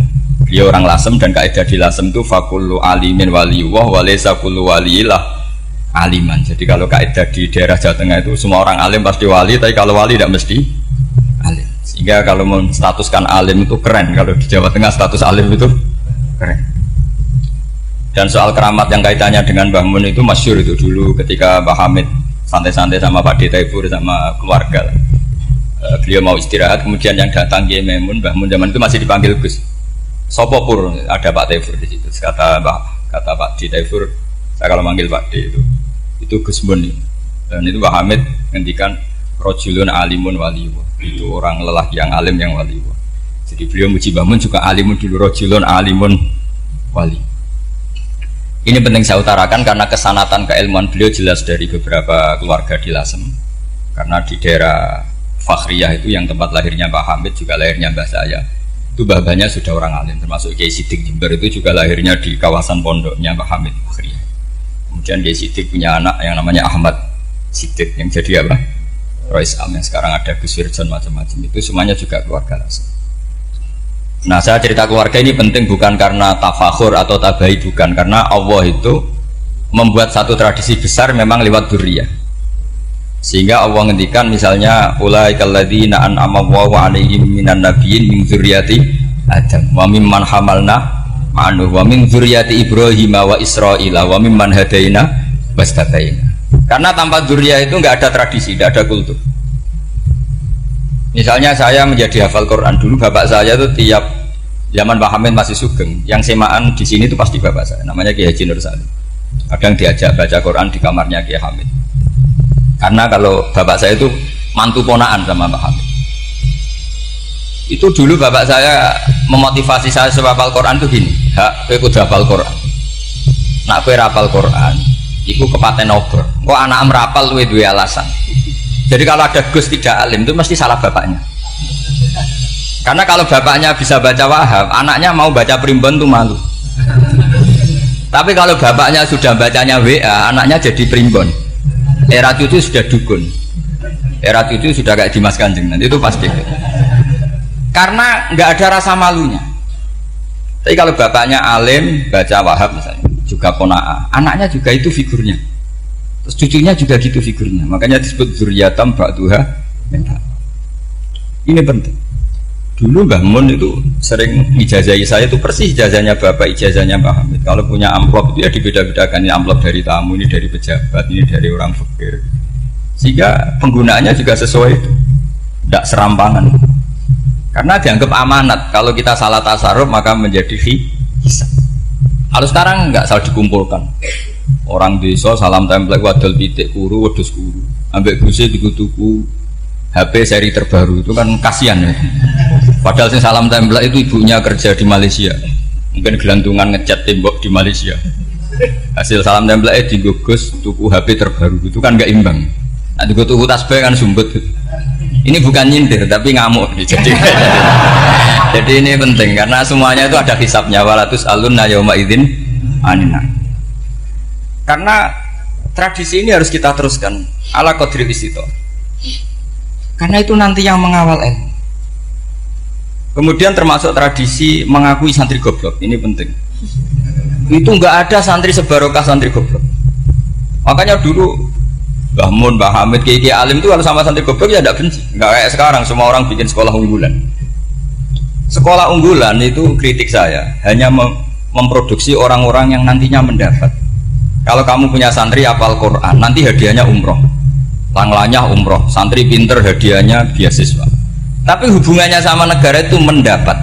beliau orang Lasem dan kaidah di Lasem itu fakullu alimin waliyullah walaysa kullu waliyillah aliman. Jadi kalau kaidah di daerah Jawa Tengah itu semua orang alim pasti wali, tapi kalau wali tidak mesti alim. Sehingga kalau menstatuskan alim itu keren, kalau di Jawa Tengah status alim itu keren. Dan soal keramat yang kaitannya dengan Mbah Mun itu masyhur itu dulu ketika Mbah Hamid santai-santai sama Pak Taifur sama keluarga. Beliau mau istirahat, kemudian yang datang Kiai Maimun, Mbah Mun zaman itu masih dipanggil Gus. Sopopur, ada Pak Taifur di situ. Kata Pak Taifur, saya kalau manggil Pak D itu Gus Mun. Dan itu Mbah Hamid ngendikan rojulun alimun waliyullah. Itu orang lelaki yang alim yang waliyullah. Jadi beliau muji Mbah Mun juga alimun dulu, rojulun alimun wali. Ini penting saya utarakan karena kesanatan keilmuan beliau jelas dari beberapa keluarga di Lasem. Karena di daerah Fakhriyah itu yang tempat lahirnya Pak Hamid juga lahirnya mbah saya. Itu mbah-mbahnya sudah orang alim, termasuk Kiai Sidik Jember itu juga lahirnya di kawasan pondoknya Pak Hamid Fakhriyah. Kemudian Kiai Sidik punya anak yang namanya Ahmad Sidik yang jadi apa? Rois Am yang sekarang ada Gus Wirjon macam-macam, itu semuanya juga keluarga Lasem. Nah saya cerita keluarga ini penting bukan karena tafakhur atau tabai, bukan, karena Allah itu membuat satu tradisi besar memang lewat dzurriyyah. Sehingga Allah ngendikan misalnya ulaikal ladzina an'ama Allahu 'alaihim minan nabiyyin min dzurriyyati Adam wa mimman hamalna ma'anu wa min dzurriyyati Ibrahim wa Israila wa mimman hadaina wastabaina. Karena tanpa dzurriyyah itu enggak ada tradisi, enggak ada kultur. Misalnya saya menjadi hafal Quran dulu, bapak saya itu tiap zaman Pak Hamid masih sugeng, yang semaan di sini itu pasti bapak saya, namanya Kiai Haji Nur Salim. Kadang diajak baca Quran di kamarnya Kiai Hamid. Karena kalau bapak saya itu mantu ponaan sama Pak Hamid. Itu dulu bapak saya memotivasi saya supaya hafal Quran itu gini, hak kowe kudu hafal Quran. Nak kowe hafal Quran, iku kepaten obor. Kok anak merapal luwe duwe alasan. Jadi kalau ada Gus tidak alim itu mesti salah bapaknya. Karena kalau bapaknya bisa baca Wahab, anaknya mau baca primbon tuh malu. Tapi kalau bapaknya sudah bacanya WA, anaknya jadi primbon. Era cucu sudah dukun. Era cucu sudah kayak Dimas Kanjeng, nanti itu pasti. Karena nggak ada rasa malunya. Tapi kalau bapaknya alim, baca Wahab misalnya, juga Qanaah, anaknya juga itu figurnya. Terus cucunya juga gitu figurnya. Makanya disebut zuriyatam ba'duha min ba'd. Ini penting. Dulu Mbah Mun itu sering ijazahi saya, itu persis ijazahnya bapak, ijazahnya Mbah Hamid. Kalau punya amplop itu ya dibeda-bedakan, ini amplop dari tamu, ini dari pejabat, ini dari orang fakir. Sehingga penggunaannya juga sesuai itu, tidak serampangan. Karena dianggap amanat. Kalau kita salah tasarruf maka menjadi hisab. Kalau sekarang nggak salah dikumpulkan. Orang desa salam template wadol pitik kuru, wedhus kuru. Ambek guse tuku HP seri terbaru itu kan kasihan ya. Padahal sing salam template itu ibunya kerja di Malaysia. Mungkin gelantungan ngecat tembok di Malaysia. Hasil salam template digogos tuku HP terbaru itu kan nggak imbang. Nah, tuku tasbih kan sumbut. Ini bukan nyindir tapi ngamuk. Jadi ini penting karena semuanya itu ada hisabnya. Walatus alunna yauma idzin anina. Karena tradisi ini harus kita teruskan ala qadri istito. Karena itu nanti yang mengawal ilmu. Kemudian termasuk tradisi mengakui santri goblok, ini penting. Itu nggak ada santri sebarokah santri goblok. Makanya dulu Mbah Mun, Mbah Hamid, Kiai alim itu kalau sama santri goblok ya tidak benci. Nggak kayak sekarang semua orang bikin sekolah unggulan. Sekolah unggulan itu kritik saya hanya memproduksi orang-orang yang nantinya mendapat. Kalau kamu punya santri hafal Quran, nanti hadiahnya umroh. Langlanya umroh, santri pinter hadiahnya beasiswa. Tapi hubungannya sama negara itu mendapat.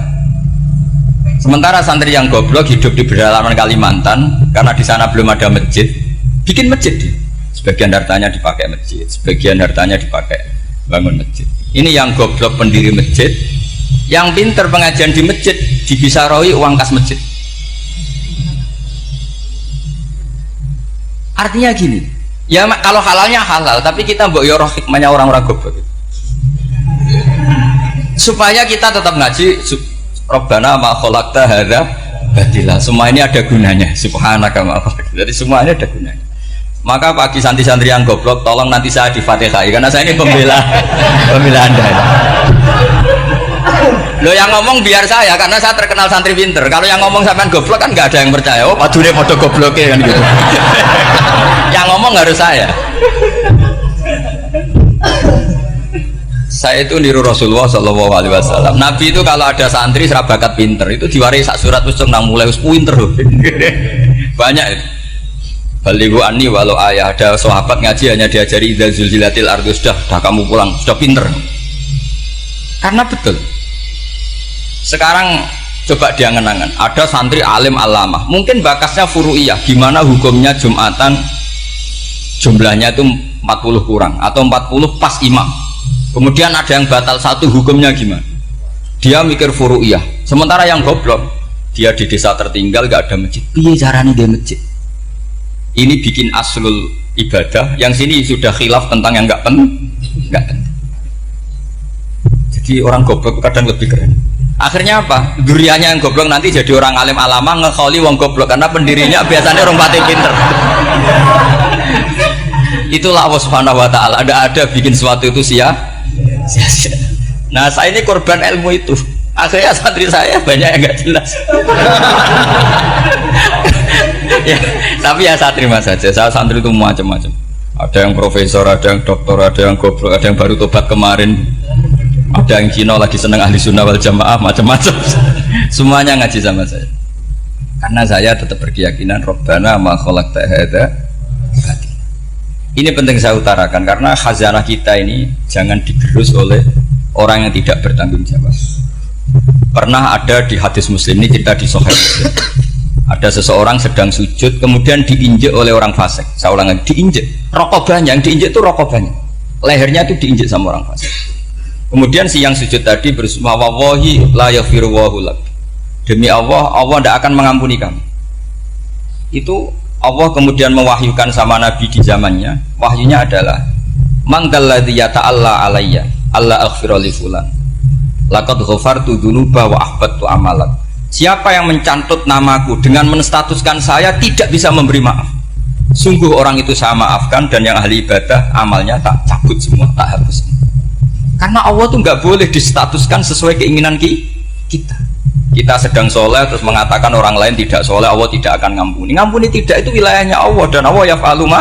Sementara santri yang goblok hidup di pedalaman Kalimantan karena di sana belum ada masjid, bikin masjid dia. Sebagian hartanya dipakai masjid, sebagian hartanya dipakai bangun masjid. Ini yang goblok pendiri masjid, yang pinter pengajian di masjid dibisaroi uang kas masjid. Artinya gini, ya kalau halalnya halal, tapi kita mbok yoroh hikmahnya orang-orang goblok. Supaya kita tetap ngaji Rabbana ma khalaqta hadza batila. Semua ini ada gunanya. Subhanaka ma khalaqta. Jadi semuanya ada gunanya. Maka bagi santri-santri yang goblok, tolong nanti saya di-Fatihai karena saya ini pembela Anda. Lo yang ngomong biar saya karena saya terkenal santri pinter. Kalau yang ngomong sampean goblok kan nggak ada yang percaya. Oh, padune padha gobloknya kan gitu. Yang ngomong harus saya. Saya itu niru Rasulullah Shallallahu Alaihi Wasallam. Nabi itu kalau ada santri serabakat pinter itu diwaris sak surat usung nang mulai pinter loh. Banyak itu. Baligu ani walau ayah, ada sahabat ngaji hanya diajari idza zulzilatil ardu, sudah kamu pulang, sudah pinter. Karena betul. Sekarang coba dia ngenangan, ada santri alim alamah, mungkin bakasnya furu'iyah, gimana hukumnya Jumatan jumlahnya itu 40 kurang atau 40 pas imam. Kemudian ada yang batal satu, hukumnya gimana? Dia mikir furu'iyah. Sementara yang goblok, dia di desa tertinggal gak ada masjid. Piye caranya dia masjid? Ini bikin aslul ibadah, yang sini sudah khilaf tentang yang gak penting. Jadi orang goblok kadang lebih keren. Akhirnya apa? Duriannya yang goblok nanti jadi orang alim alama ngekholi wong goblok karena pendirinya biasanya orang pati pinter. Itulah Allah Subhanahu wa taala. Ada bikin sesuatu itu sia-sia. Nah, saya ini korban ilmu itu. Akhirnya santri saya banyak yang nggak jelas. Ya, tapi ya saya terima saja. Saya santri itu macam-macam. Ada yang profesor, ada yang doktor, ada yang goblok, ada yang baru tobat kemarin. Ada yang Cina lagi seneng ahli sunnah wal jamaah, macam-macam. Semuanya ngaji sama saya. Karena saya tetap berkeyakinan Rabbana ma khalaqta hadza batila. Ini penting saya utarakan karena khazanah kita ini jangan digerus oleh orang yang tidak bertanggung jawab. Pernah ada di hadis Muslim, ini cerita di Sahih Muslim. Ada seseorang sedang sujud kemudian diinjek oleh orang fasik. Saya ulang lagi, diinjek. Rokobanya yang diinjek itu rokobanya. Lehernya itu diinjek sama orang fasik. Kemudian si yang sujud tadi bersumpah wallahi la yaghfiru wallahu lak. Demi Allah, Allah tidak akan mengampuni kamu. Itu Allah kemudian mewahyukan sama Nabi di zamannya. Wahyunya adalah mangkalladzi yata'alla alayya alla aghfira li fulan. Laqad ghafartu dzunuba wa ahbattu amalan. Siapa yang mencantut namaku dengan menstatuskan saya tidak bisa memberi maaf, sungguh orang itu saya maafkan, dan yang ahli ibadah amalnya tak cabut semua, tak hapus semua. Karena Allah tuh nggak boleh distatuskan sesuai keinginan kita. Kita sedang soleh terus mengatakan orang lain tidak soleh, Allah tidak akan ngampuni. Ngampuni tidak, itu wilayahnya Allah, dan Allah yaf'alu ma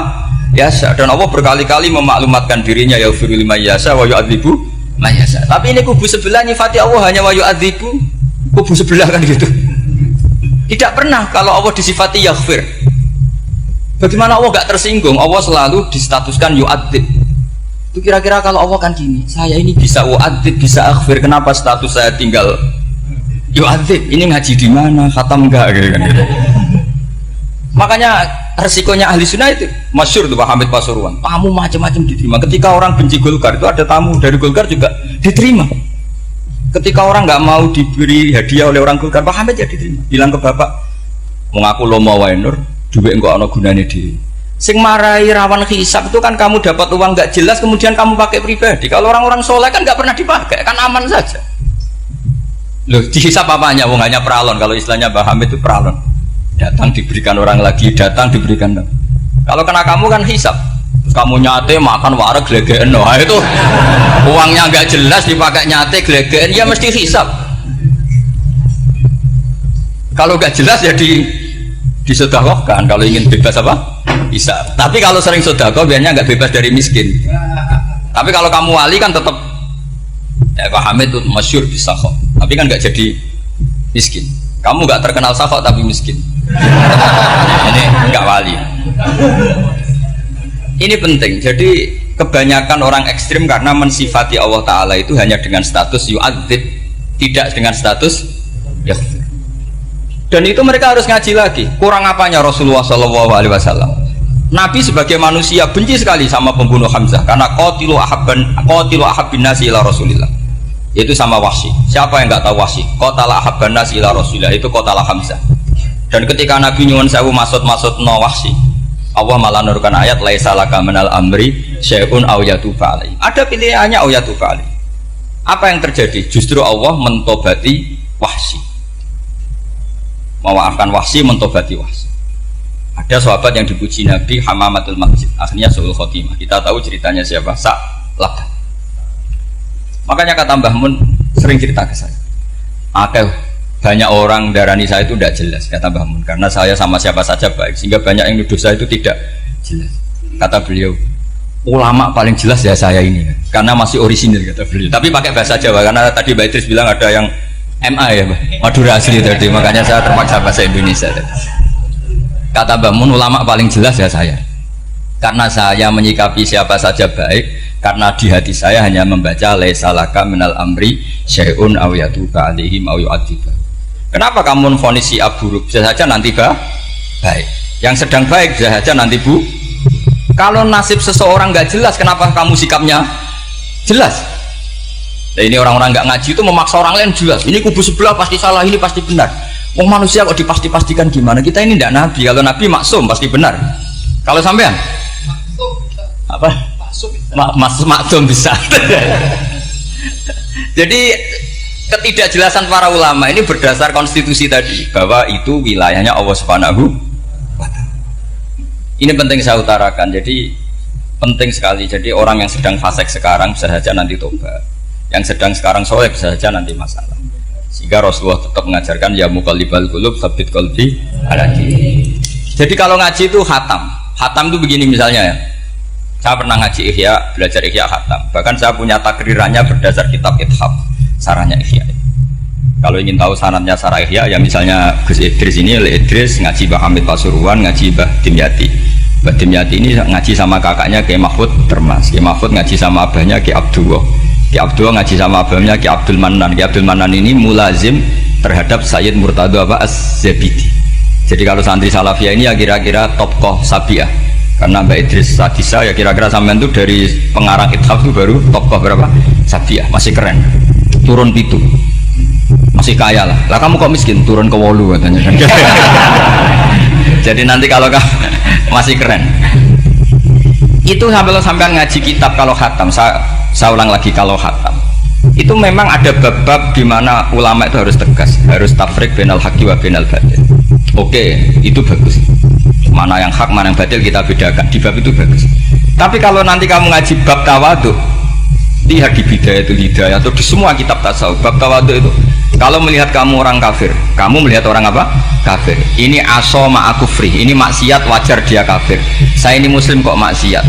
yasha, dan Allah berkali-kali memaklumatkan dirinya yaghfiru liman yasha wa yu'adzibu man yasha. Tapi ini kubu sebelah nyifati Allah hanya wa yu'adzibu, kubu sebelah kan gitu. Tidak pernah kalau Allah disifati yaghfir. Bagaimana Allah gak tersinggung? Allah selalu distatuskan yu'adzib. Itu kira-kira kalau Allah kan gini, saya ini bisa u'adzib, bisa aghfir, kenapa status saya tinggal yu'adzib? Ini ngaji di mana? Khatam enggak gitu kan gitu. Makanya resikonya ahli sunnah itu masyhur tuh Pak Hamid Pasuruan, tamu macam-macam diterima. Ketika orang benci Golkar itu ada tamu dari Golkar juga diterima. Ketika orang nggak mau diberi hadiah oleh orang Golkar, Pak Hamid ya diterima. Bilang ke bapak, mengaku lomo wae nur, duit enggak ana gunane dhewe. Sing marai rawan hisab itu kan kamu dapat uang nggak jelas kemudian kamu pakai pribadi. Kalau orang-orang soleh kan nggak pernah dipakai, kan aman saja. Loh, dihisab apanya? Wong hanya peralon. Kalau istilahnya Pak Hamid itu peralon. Datang diberikan orang lagi, datang diberikan. Kalau kena kamu kan hisab. Terus kamu nyate makan wareg glegeken. Nah, itu uangnya nggak jelas dipakai nyate glegeken, ya mesti hisab. Kalau nggak jelas ya disedekahkan. Kalau ingin bebas apa? Hisab. Tapi kalau sering sedekah biasanya nggak bebas dari miskin. Tapi kalau kamu wali kan tetap ya Pak Hamid itu masyhur di sakho. Tapi kan nggak jadi miskin. Kamu nggak terkenal sakho tapi miskin. Ini nggak wali. Ini penting. Jadi kebanyakan orang ekstrim karena mensifati Allah Ta'ala itu hanya dengan status yu'adzib, tidak dengan status yaghfir. Dan itu mereka harus ngaji lagi. Kurang apanya Rasulullah SAW? Nabi sebagai manusia benci sekali sama pembunuh Hamzah karena qatilu ahabbin nasi ila Rasulillah, yaitu sama Wahsy. Siapa yang nggak tahu Wahsy? Qatala ahabban nasi ila Rasulillah, itu qatala Hamzah. Dan ketika Nabi nyuwun sewu maksud no Wahsy, Allah malah nurkan ayat laisa laka minal amri syai'un aw yatuba alaihi. Ada pilihannya aw yatuba alaihi. Apa yang terjadi? Justru Allah mentobati Wahsy, memaafkan Wahsy, mentobati Wahsy. Ada sahabat yang dipuji Nabi Hamamatul Masjid, akhirnya su'ul khotimah. Kita tahu ceritanya siapa? Sa'labah. Makanya kata Mbah Mun sering cerita ke saya, banyak orang darani saya itu tidak jelas, kata Mbah Mun, karena saya sama siapa saja baik, sehingga banyak yang nuduh saya itu tidak jelas. Kata beliau, ulama paling jelas ya saya ini, karena masih orisinil, kata beliau. Tapi pakai bahasa Jawa, karena tadi Mbak Idris bilang ada yang MA ya, Madura asli tadi, makanya saya terpaksa bahasa Indonesia tadi. Kata Mbah Mun, ulama paling jelas ya saya, karena saya menyikapi siapa saja baik, karena di hati saya hanya membaca laisa laka minal amri syai'un aw yatuba alaihim aw yu'adziba. Kenapa kamu memvonis si buruk? Bisa saja nanti baik. Yang sedang baik bisa saja nanti bu. Kalau nasib seseorang nggak jelas, kenapa kamu sikapnya jelas? Nah, ini orang-orang nggak ngaji itu memaksa orang lain jelas. Ini kubu sebelah pasti salah, ini pasti benar. Wong manusia kok dipasti-pastikan gimana? Kita ini tidak nabi. Kalau nabi maksum pasti benar. Kalau sampean apa? Maksum bisa. Jadi ketidakjelasan para ulama ini berdasar konstitusi tadi, bahwa itu wilayahnya Allah Subhanahu wa Ta'ala. Ini penting saya utarakan. Jadi penting sekali. Jadi orang yang sedang fasik sekarang bisa saja nanti tobat, yang sedang sekarang soleh bisa saja nanti masalah. Sehingga Rasulullah tetap mengajarkan ya muqallibal qulub tsabbit qalbi ala dinik. Jadi kalau ngaji itu khatam itu begini misalnya ya. Saya pernah ngaji Ihya, belajar Ihya khatam. Bahkan saya punya takrirannya berdasar kitab Ithaf, sarahnya Ihya. Kalau ingin tahu sanadnya sarah Ihya, ya misalnya Gus Idris ini, Idris ngaji Mbah Hamid Pasuruan, ngaji Mbah Dimyati. Mbah Dimyati ini ngaji sama kakaknya Kiai Mahfud Termas. Kiai Mahfud ngaji sama abahnya Kiai Abdullah. Kiai Abdullah ngaji sama abahnya Kiai Abdul Manan. Kiai Abdul Manan ini mulazim terhadap Sayyid Murtado Az-Zabidi. Jadi kalau santri Salafiyah ini ya kira-kira tokoh Sabiah. Karena Mbak Idris Sadisa ya kira-kira sampean itu dari pengarang Ithaf itu baru tokoh berapa? Sabiah, masih keren. Turun pitu. Masih kaya lah. Lah kamu kok miskin? Turun ke 8 katanya. Jadi nanti kalau kamu masih keren. Itu sampai ngaji kitab kalau khatam. Saya ulang lagi kalau khatam. Itu memang ada bab-bab di mana ulama itu harus tegas, harus tafrik bainal haqqi wa bainal batil. Oke, itu bagus. Mana yang hak, mana yang batil kita bedakan. Di bab itu bagus. Tapi kalau nanti kamu ngaji bab tawadhu, lihat di Bidayatul Hidayah atau di semua kitab tasawuf, bab tawadhu itu, kalau melihat kamu orang kafir, kamu melihat orang apa? Kafir. Ini aso ma'akufri, ini maksiat wajar dia kafir. Saya ini muslim kok maksiat.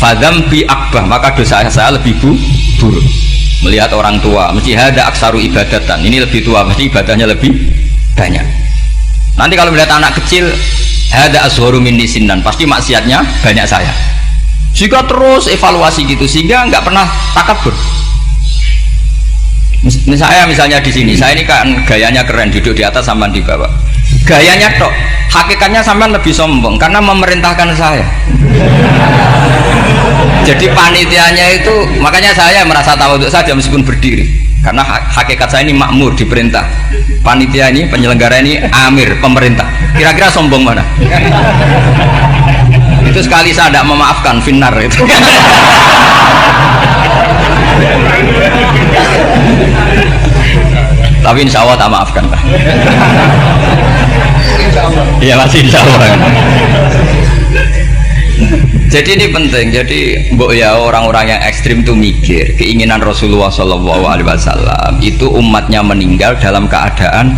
Fadzambi akbah, maka dosa saya lebih buruk. Melihat orang tua, mesti hada aksaru ibadatan, ini lebih tua, mesti ibadahnya lebih banyak. Nanti kalau melihat anak kecil, hada azharu minni sinnan, pasti maksiatnya banyak saya. Jika terus evaluasi gitu, sehingga nggak pernah takabur. Saya misalnya di sini, saya ini kan gayanya keren, duduk di atas sampai di bawah. Gayanya tok, hakikatnya sampai lebih sombong karena memerintahkan saya. Jadi panitianya itu, makanya saya merasa tawadhu saja meskipun berdiri, karena hakikat saya ini makmur, diperintah. Panitia ini, penyelenggara ini amir, pemerintah. Kira-kira sombong mana? Itu sekali saya tidak memaafkan, finnar itu. Tapi insya Allah tak maafkan lah. Iya masih insya Allah. Jadi ini penting. Jadi mbok ya orang-orang yang ekstrim itu mikir keinginan Rasulullah SAW itu umatnya meninggal dalam keadaan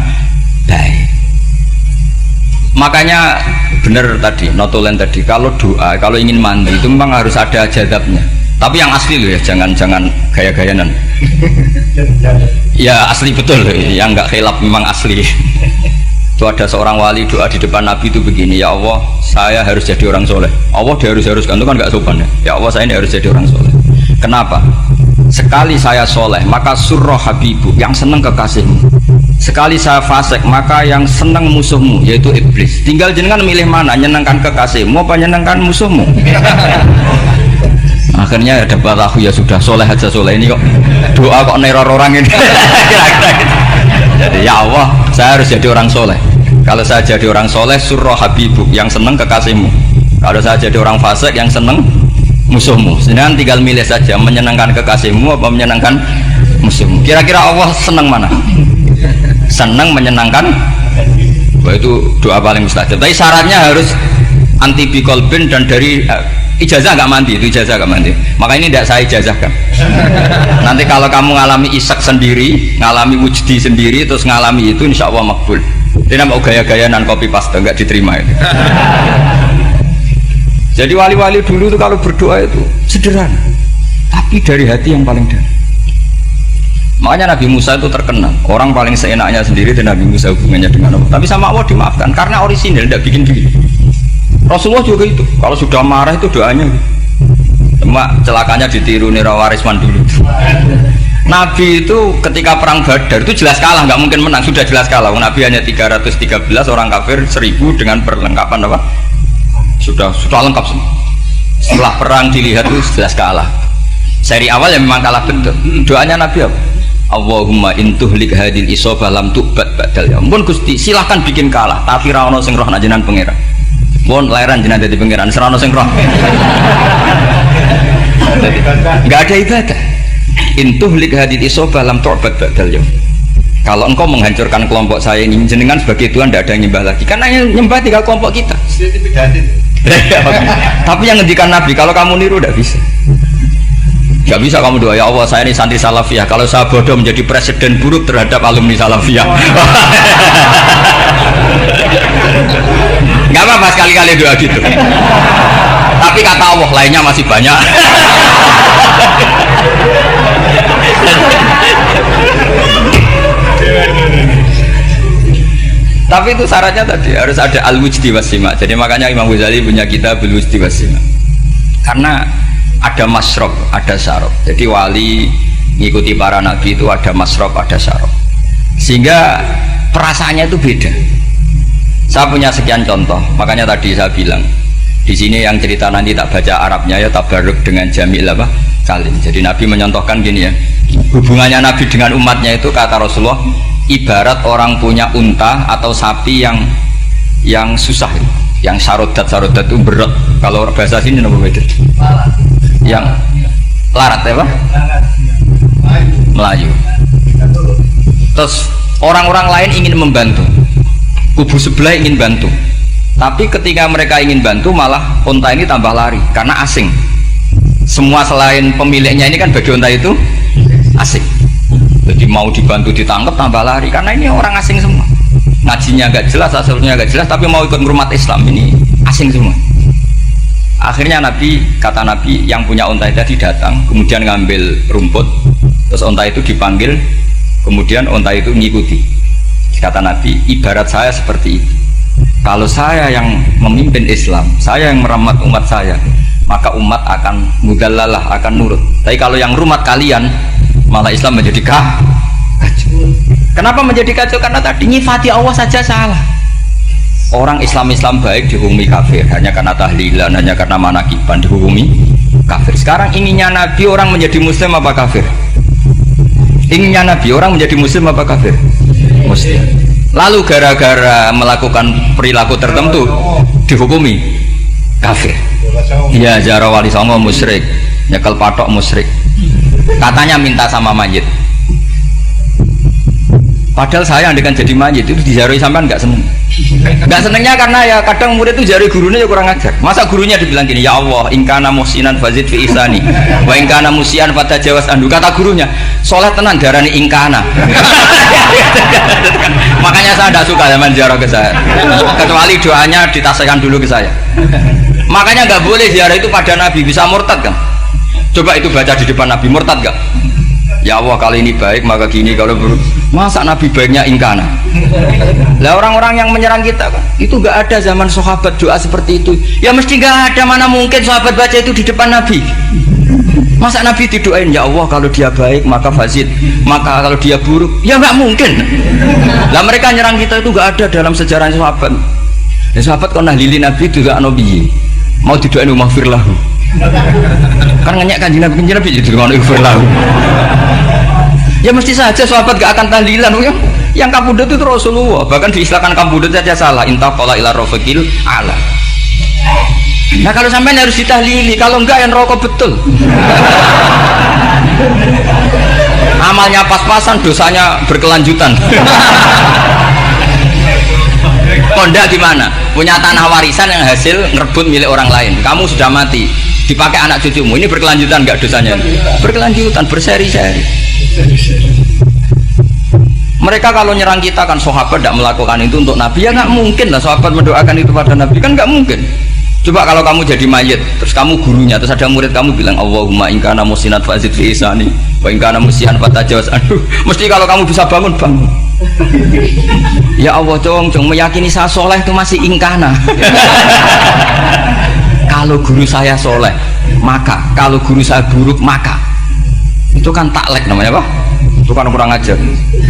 baik. Makanya benar tadi, notulen tadi, kalau doa, kalau ingin mandi itu memang harus ada jadabnya. Tapi yang asli loh ya, jangan gaya-gayanan. Ya asli betul, yang nggak khilaf memang asli. Itu ada seorang wali doa di depan Nabi itu begini, ya Allah saya harus jadi orang soleh. Allah diharuskan itu kan nggak sopan ya. Ya Allah saya ini harus jadi orang soleh. Kenapa? Sekali saya soleh maka surroh habibu, yang seneng kekasihmu. Sekali saya fasik maka yang seneng musuhmu, yaitu iblis. Tinggal jenengan milih mana, nyenangkan kekasihmu apa nyenangkan musuhmu. Akhirnya ada batahu, ya sudah soleh aja, soleh ini kok doa kok neror orang ini. Kira-kira gitu. Jadi ya Allah saya harus jadi orang soleh. Kalau saya jadi orang soleh, surroh habibu, yang seneng kekasihmu. Kalau saya jadi orang fasik, yang seneng musuhmu. Sedangkan tinggal milih saja, menyenangkan kekasihmu apa menyenangkan musuhmu. Kira-kira Allah seneng mana? Seneng menyenangkan. Wah, itu doa paling mustajab. Tapi syaratnya harus anti bikolbin dan dari ijazah nggak mandi, itu ijazah nggak mandi. Maka ini tidak saya ijazahkan. Nanti kalau kamu ngalami isak sendiri, ngalami wujdi sendiri, terus ngalami itu, insya Allah makbul. Dia mau gaya-gayanan copy paste, nggak diterima itu. Jadi wali-wali dulu itu kalau berdoa itu sederhana, tapi dari hati yang paling dalam. Makanya Nabi Musa itu terkenal, orang paling seenaknya sendiri dan Nabi Musa hubungannya dengan Allah. Tapi sama Allah dimaafkan karena orisinil, tidak bikin-bikin. Rasulullah juga itu, kalau sudah marah itu doanya cuma celakanya ditiru Nirawarisman dulu. Nabi itu ketika perang Badar itu jelas kalah, nggak mungkin menang, sudah jelas kalah. Nabi hanya 313, orang kafir 1000 dengan perlengkapan apa? Sudah lengkap semua. Setelah perang dilihat itu jelas kalah. Seri awal yang memang kalah betul. Doanya Nabi apa? Allahumma intuhlik hadil isobah lam tu'bad badal ya. Ampun Gusti, silahkan bikin kalah, tapi ra ono sing roh najenan pangeran. Mohon lahiran jenah dari pengiran, serano sing roh. Nggak ada ibadah. Intuhlik hadil isobah lam tu'bad badal ya. Kalau engkau menghancurkan kelompok saya ini, jenengan sebagai Tuhan tidak ada yang nyembah lagi, karena yang nyembah tinggal kelompok kita. Tapi yang ngendikan Nabi, kalau kamu niru tidak bisa. Gak bisa kamu doa, ya Allah saya ini santri salafiyah, kalau saya bodoh menjadi presiden buruk terhadap alumni salafiyah. Gak apa-apa sekali-kali doa gitu. Tapi kata Allah lainnya masih banyak. Tapi itu syaratnya tadi harus ada al-wujdi wasima. Jadi makanya Imam Ghazali punya kitab al-wujdi wasima. Karena ada masrob, ada syarab. Jadi wali ngikuti para nabi itu ada masrob, ada syarab. Sehingga perasaannya itu beda. Saya punya sekian contoh. Makanya tadi saya bilang di sini yang cerita nanti tak baca Arabnya ya, tabarruk dengan jamil apa kalim. Jadi Nabi menyontohkan gini ya. Hubungannya Nabi dengan umatnya itu kata Rasulullah ibarat orang punya unta atau sapi yang susah, yang sarodat itu berat. Kalau bahasa sini apa beda? Yang larat ya Pak? Melayu. Terus orang-orang lain ingin membantu, kubu sebelah ingin bantu, tapi ketika mereka ingin bantu malah unta ini tambah lari karena asing. Semua selain pemiliknya ini kan bagi unta itu asing, jadi mau dibantu ditangkap tambah lari karena ini orang asing semua, ngajinya agak jelas, asalnya agak jelas, tapi mau ikut ngurumat Islam ini asing semua. Akhirnya kata Nabi yang punya unta itu tadi datang, kemudian ngambil rumput, terus unta itu dipanggil, kemudian unta itu ngikuti. Kata Nabi, ibarat saya seperti itu. Kalau saya yang memimpin Islam, saya yang merawat umat saya, maka umat akan mudallalah, akan nurut. Tapi kalau yang rumat kalian, malah Islam menjadi kacau. Kenapa menjadi kacau? Karena tadi nyifati Allah saja salah. Orang Islam baik dihukumi kafir hanya karena tahlilan, hanya karena manakiban dihukumi kafir. Sekarang inginnya Nabi orang menjadi muslim apa kafir? Inginnya Nabi orang menjadi muslim apa kafir? Muslim. Lalu gara-gara melakukan perilaku tertentu dihukumi kafir. Ya jara wali songo musyrik, nyekel patok musyrik. Katanya minta sama mayit. Padahal saya andekan jadi mayit itu dijaroi sampean nggak seneng. Nggak senengnya karena ya kadang murid itu jari gurunya ya kurang ajar. Masa gurunya dibilang gini, ya Allah, ingkana musinan fazid fi ihsani, wa ingkana musian fatajawas anhu. Kata gurunya, soleh tenan darani ingkana. Makanya saya tidak suka zaman ziarah ke saya, kecuali doanya ditasihkan dulu ke saya. Makanya nggak boleh ziarah itu pada Nabi, bisa murtad kan? Coba itu baca di depan Nabi, murtad gak? Ya Allah, kali ini baik maka gini, kalau buruk masa Nabi baiknya ingkana. Lah orang-orang yang menyerang kita kan itu nggak ada zaman sahabat doa seperti itu ya, mesti nggak ada, mana mungkin sahabat baca itu di depan Nabi. Masa Nabi didoain, ya Allah kalau dia baik maka fazid, maka kalau dia buruk ya nggak mungkin. Lah mereka nyerang kita itu nggak ada dalam sejarah sahabat. Ya sahabat kok nahlilin Nabi itu gak nabi mau didoain maghfir lahu, kan ngenyak kanjeng Nabi jadi ngono maghfir lahu. Ya mesti saja sahabat gak akan tahlilan. Yang kabudut itu Rasulullah, bahkan diistilahkan kabudut saja salah, intaqala ila rafiqil ala. Nah kalau sampai harus ditahlili, kalau enggak yang rokok betul. Amalnya pas-pasan, dosanya berkelanjutan. Kondak gimana? Punya tanah warisan yang hasil ngerebut milik orang lain, kamu sudah mati, dipakai anak cucumu, ini berkelanjutan enggak dosanya? Berkelanjutan, berseri-seri. Mereka kalau nyerang kita kan sahabat tidak melakukan itu untuk Nabi, ya nggak mungkin lah sahabat mendoakan itu pada Nabi, kan nggak mungkin. Coba kalau kamu jadi mayit, terus kamu gurunya, terus ada murid kamu bilang Allahumma ingkana musinat fazid fi ihsani wa ingkana musian fatajawaz anhu, mesti kalau kamu bisa bangun. Ya Allah dong meyakini saya soleh itu masih ingkana. Kalau guru saya soleh maka, kalau guru saya buruk maka, itu kan taklek namanya Pak, itu kan kurang ajar.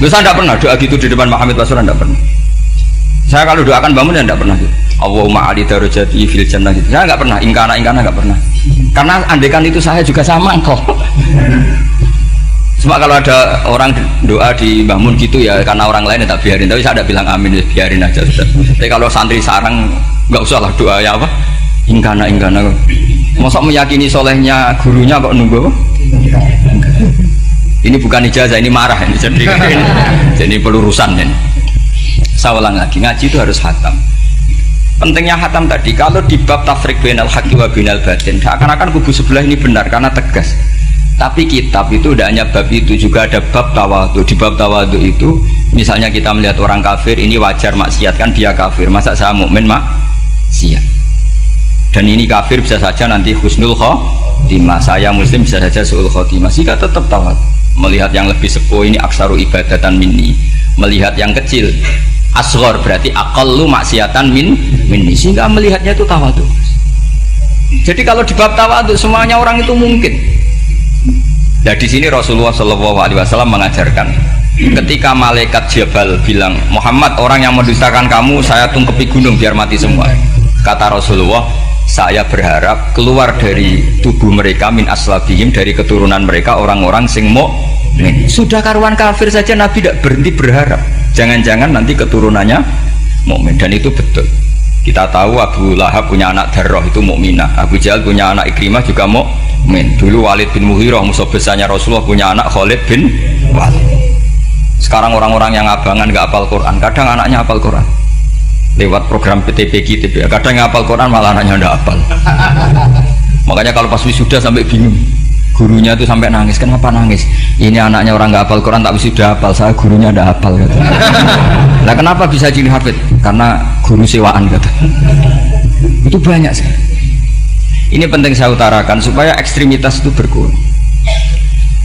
Saya tidak pernah doa gitu di depan Muhammad Rasulullah, tidak pernah. Saya kalau doakan bangun ya tidak pernah gitu. Allahumma ali darajati fil jannah gitu. Saya nggak pernah ingkana nggak pernah. Karena andekan itu saya juga sama kok. Cuma kalau ada orang doa di bangun gitu ya karena orang lain ya tak biarin, tapi saya tidak bilang amin, ya biarin aja sudah. Tapi kalau santri sarang nggak usah lah doa ya apa ingkana. Masa meyakini solehnya gurunya kok nunggu apa? Ini bukan ijazah, ini marah ini, jadi pelurusan ini. Saya ulang lagi, ngaji itu harus khatam. Pentingnya khatam tadi, kalau di bab tafriq bainal haqqi wa bainal batin, seakan-akan kubu sebelah ini benar karena tegas. Tapi kitab itu tidak hanya bab itu, juga ada bab tawadhu. Di bab tawadhu itu, misalnya kita melihat orang kafir, ini wajar maksiat kan, dia kafir, masa saya mukmin maksiat. Dan ini kafir bisa saja nanti husnul khotimah, saya muslim bisa saja su'ul khotimah. Jika tetap tawadhu, melihat yang lebih sepuh ini aksaru ibadatan minni, melihat yang kecil asghar berarti aqallu maksiatan minni, sehingga melihatnya itu tawadhu. Jadi kalau di bab tawadhu semuanya orang itu mungkin. Nah di sini Rasulullah SAW mengajarkan, ketika malaikat Jabal bilang, Muhammad orang yang mendustakan kamu saya tungkepi gunung biar mati semua. Kata Rasulullah, saya berharap keluar dari tubuh mereka min aslabihim, dari keturunan mereka orang-orang sing mukmin. Sudah karuan kafir saja Nabi tidak berhenti berharap, jangan-jangan nanti keturunannya mukmin, dan itu betul. Kita tahu Abu Lahab punya anak Darroh itu mukminah, Abu Jahal punya anak Ikrimah juga mukmin. Dulu Walid bin Mughirah musuh besarnya Rasulullah punya anak Khalid bin Walid. Sekarang orang-orang yang abangan nggak hafal Quran, kadang anaknya hafal Quran lewat program PTPQ, kadang yang hafal Quran malah anaknya nggak hafal. Makanya kalau pas wisuda sampai bingung, gurunya itu sampai nangis. Kenapa nangis? Ini anaknya orang nggak hafal Quran tapi sudah hafal, saya gurunya nggak hafal kata. Nah kenapa bisa jadi hafid? Karena guru sewaan kata. Itu banyak sih. Ini penting saya utarakan supaya ekstremitas itu berkurang.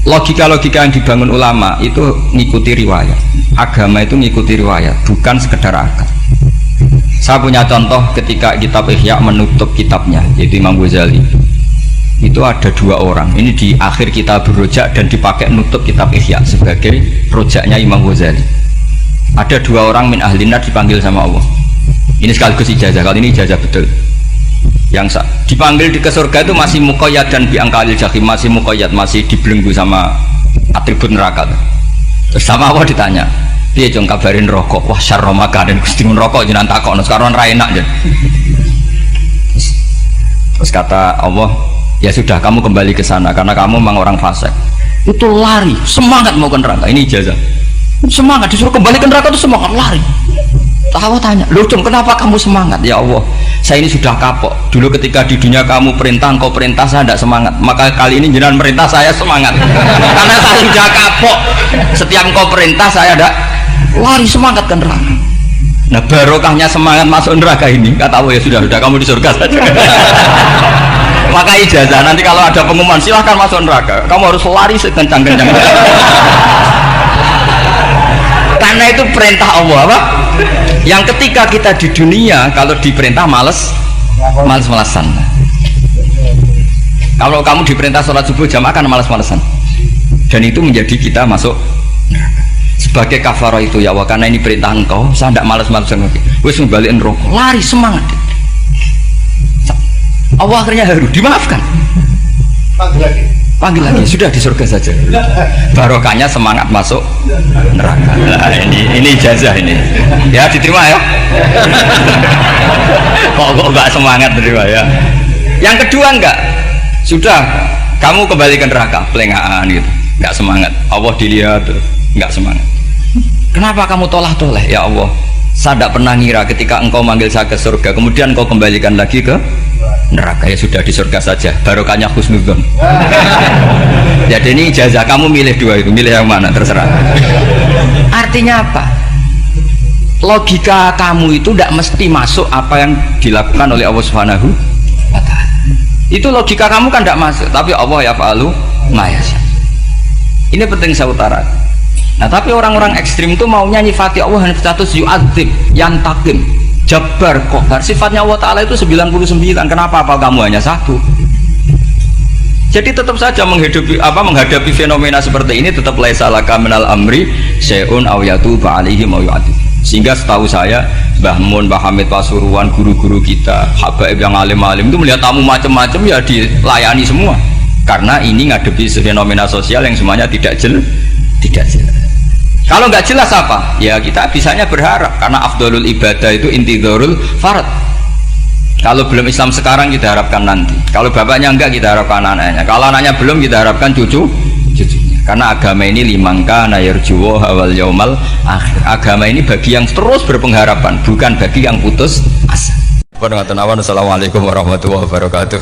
Logika-logika yang dibangun ulama itu ngikuti riwayat. Agama itu ngikuti riwayat, bukan sekedar akal. Saya punya contoh ketika kitab Ihya menutup kitabnya, yaitu Imam Ghazali. Itu ada dua orang. Ini di akhir kitab Rojak dan dipakai nutup kitab Ihya sebagai rojaknya Imam Ghazali. Ada dua orang min ahli nar dipanggil sama Allah. Ini sekaligus ijazah, kali ini ijazah betul. Yang dipanggil ke surga itu masih muqayyad dan biangkalil jahim, masih muqayyad, masih dibelenggu sama atribut neraka. Terus sama Allah ditanya, dia jong kabarin rokok, wah syarro makanan kustingun rokok jenang takok, sekarang rai enak jen. Terus kata Allah, ya sudah kamu kembali ke sana karena kamu memang orang fasik. Itu lari, semangat mau ke neraka. Ini ijazah. Semangat disuruh kembali ke neraka itu semangat lari. Allah tanya, loh Jom kenapa kamu semangat? Ya Allah, saya ini sudah kapok. Dulu ketika di dunia kamu perintah, engkau perintah, saya tidak semangat. Maka kali ini jenengan perintah saya semangat. Karena saya sudah kapok. Setiap engkau perintah saya ada lari semangat ke neraka. Nah barokahnya semangat masuk neraka ini, kata Allah, ya sudah kamu di surga saja. Maka ijazah nanti kalau ada pengumuman silahkan masuk neraka, kamu harus lari sekencang-kencang. Karena itu perintah Allah apa? Yang ketika kita di dunia kalau diperintah males-malesan. Kalau kamu diperintah sholat subuh jamaah kan males-malesan. Dan itu menjadi kita masuk sebagai kafarah itu ya Allah, karena ini perintah engkau, saya tidak males-malesan lagi. Wis ngebalikin rokok, lari semangat. Allah akhirnya haru, dimaafkan. Panggil lagi, sudah di surga saja. Barokahnya semangat masuk neraka. Nah, ini ijazah ini. Ya diterima ya. Kok enggak semangat terima ya. Yang kedua enggak. Sudah kamu kembali ke neraka, pelengahan gitu. Enggak semangat. Allah dilihat enggak semangat. Kenapa kamu toleh? Ya Allah, saya tidak pernah ngira ketika engkau manggil saya ke surga, kemudian engkau kembalikan lagi ke neraka. Ya sudah di surga saja, barokahnya husnudzon. Jadi ini ijazah, kamu milih dua itu, milih yang mana terserah. Artinya apa? Logika kamu itu tidak mesti masuk apa yang dilakukan oleh Allah Subhanahu wa ta'ala. Itu logika kamu kan tidak masuk, tapi Allah ya fa'alu ma yasha. Ini penting saya utarakan. Nah tapi orang-orang ekstrim itu maunya nyifati Allah dengan status yu'adzib, yantakim, Jabbar, Qahar. Sifatnya Allah Ta'ala itu 99. Kenapa? Apa kamu hanya satu? Jadi tetap saja menghadapi fenomena seperti ini tetap laisa laka minal amri syai'un aw yatuba alaihim aw yu'adzib. Sehingga setahu saya Mbah Mun, Mbah Hamid Pasuruan, guru-guru kita, habaib yang alim-alim itu melihat tamu macam-macam ya dilayani semua. Karena ini ngadepi fenomena sosial yang semuanya tidak jelas. Kalau nggak jelas apa? Ya kita bisanya berharap karena afdolul ibadah itu intidharul farad. Kalau belum Islam sekarang kita harapkan nanti. Kalau bapaknya enggak kita harapkan anaknya. Kalau anaknya belum kita harapkan cucunya. Karena agama ini limangka nayarjuwo hawal yaumal akhir. Agama ini bagi yang terus berpengharapan, bukan bagi yang putus asa. Assalamualaikum warahmatullahi wabarakatuh.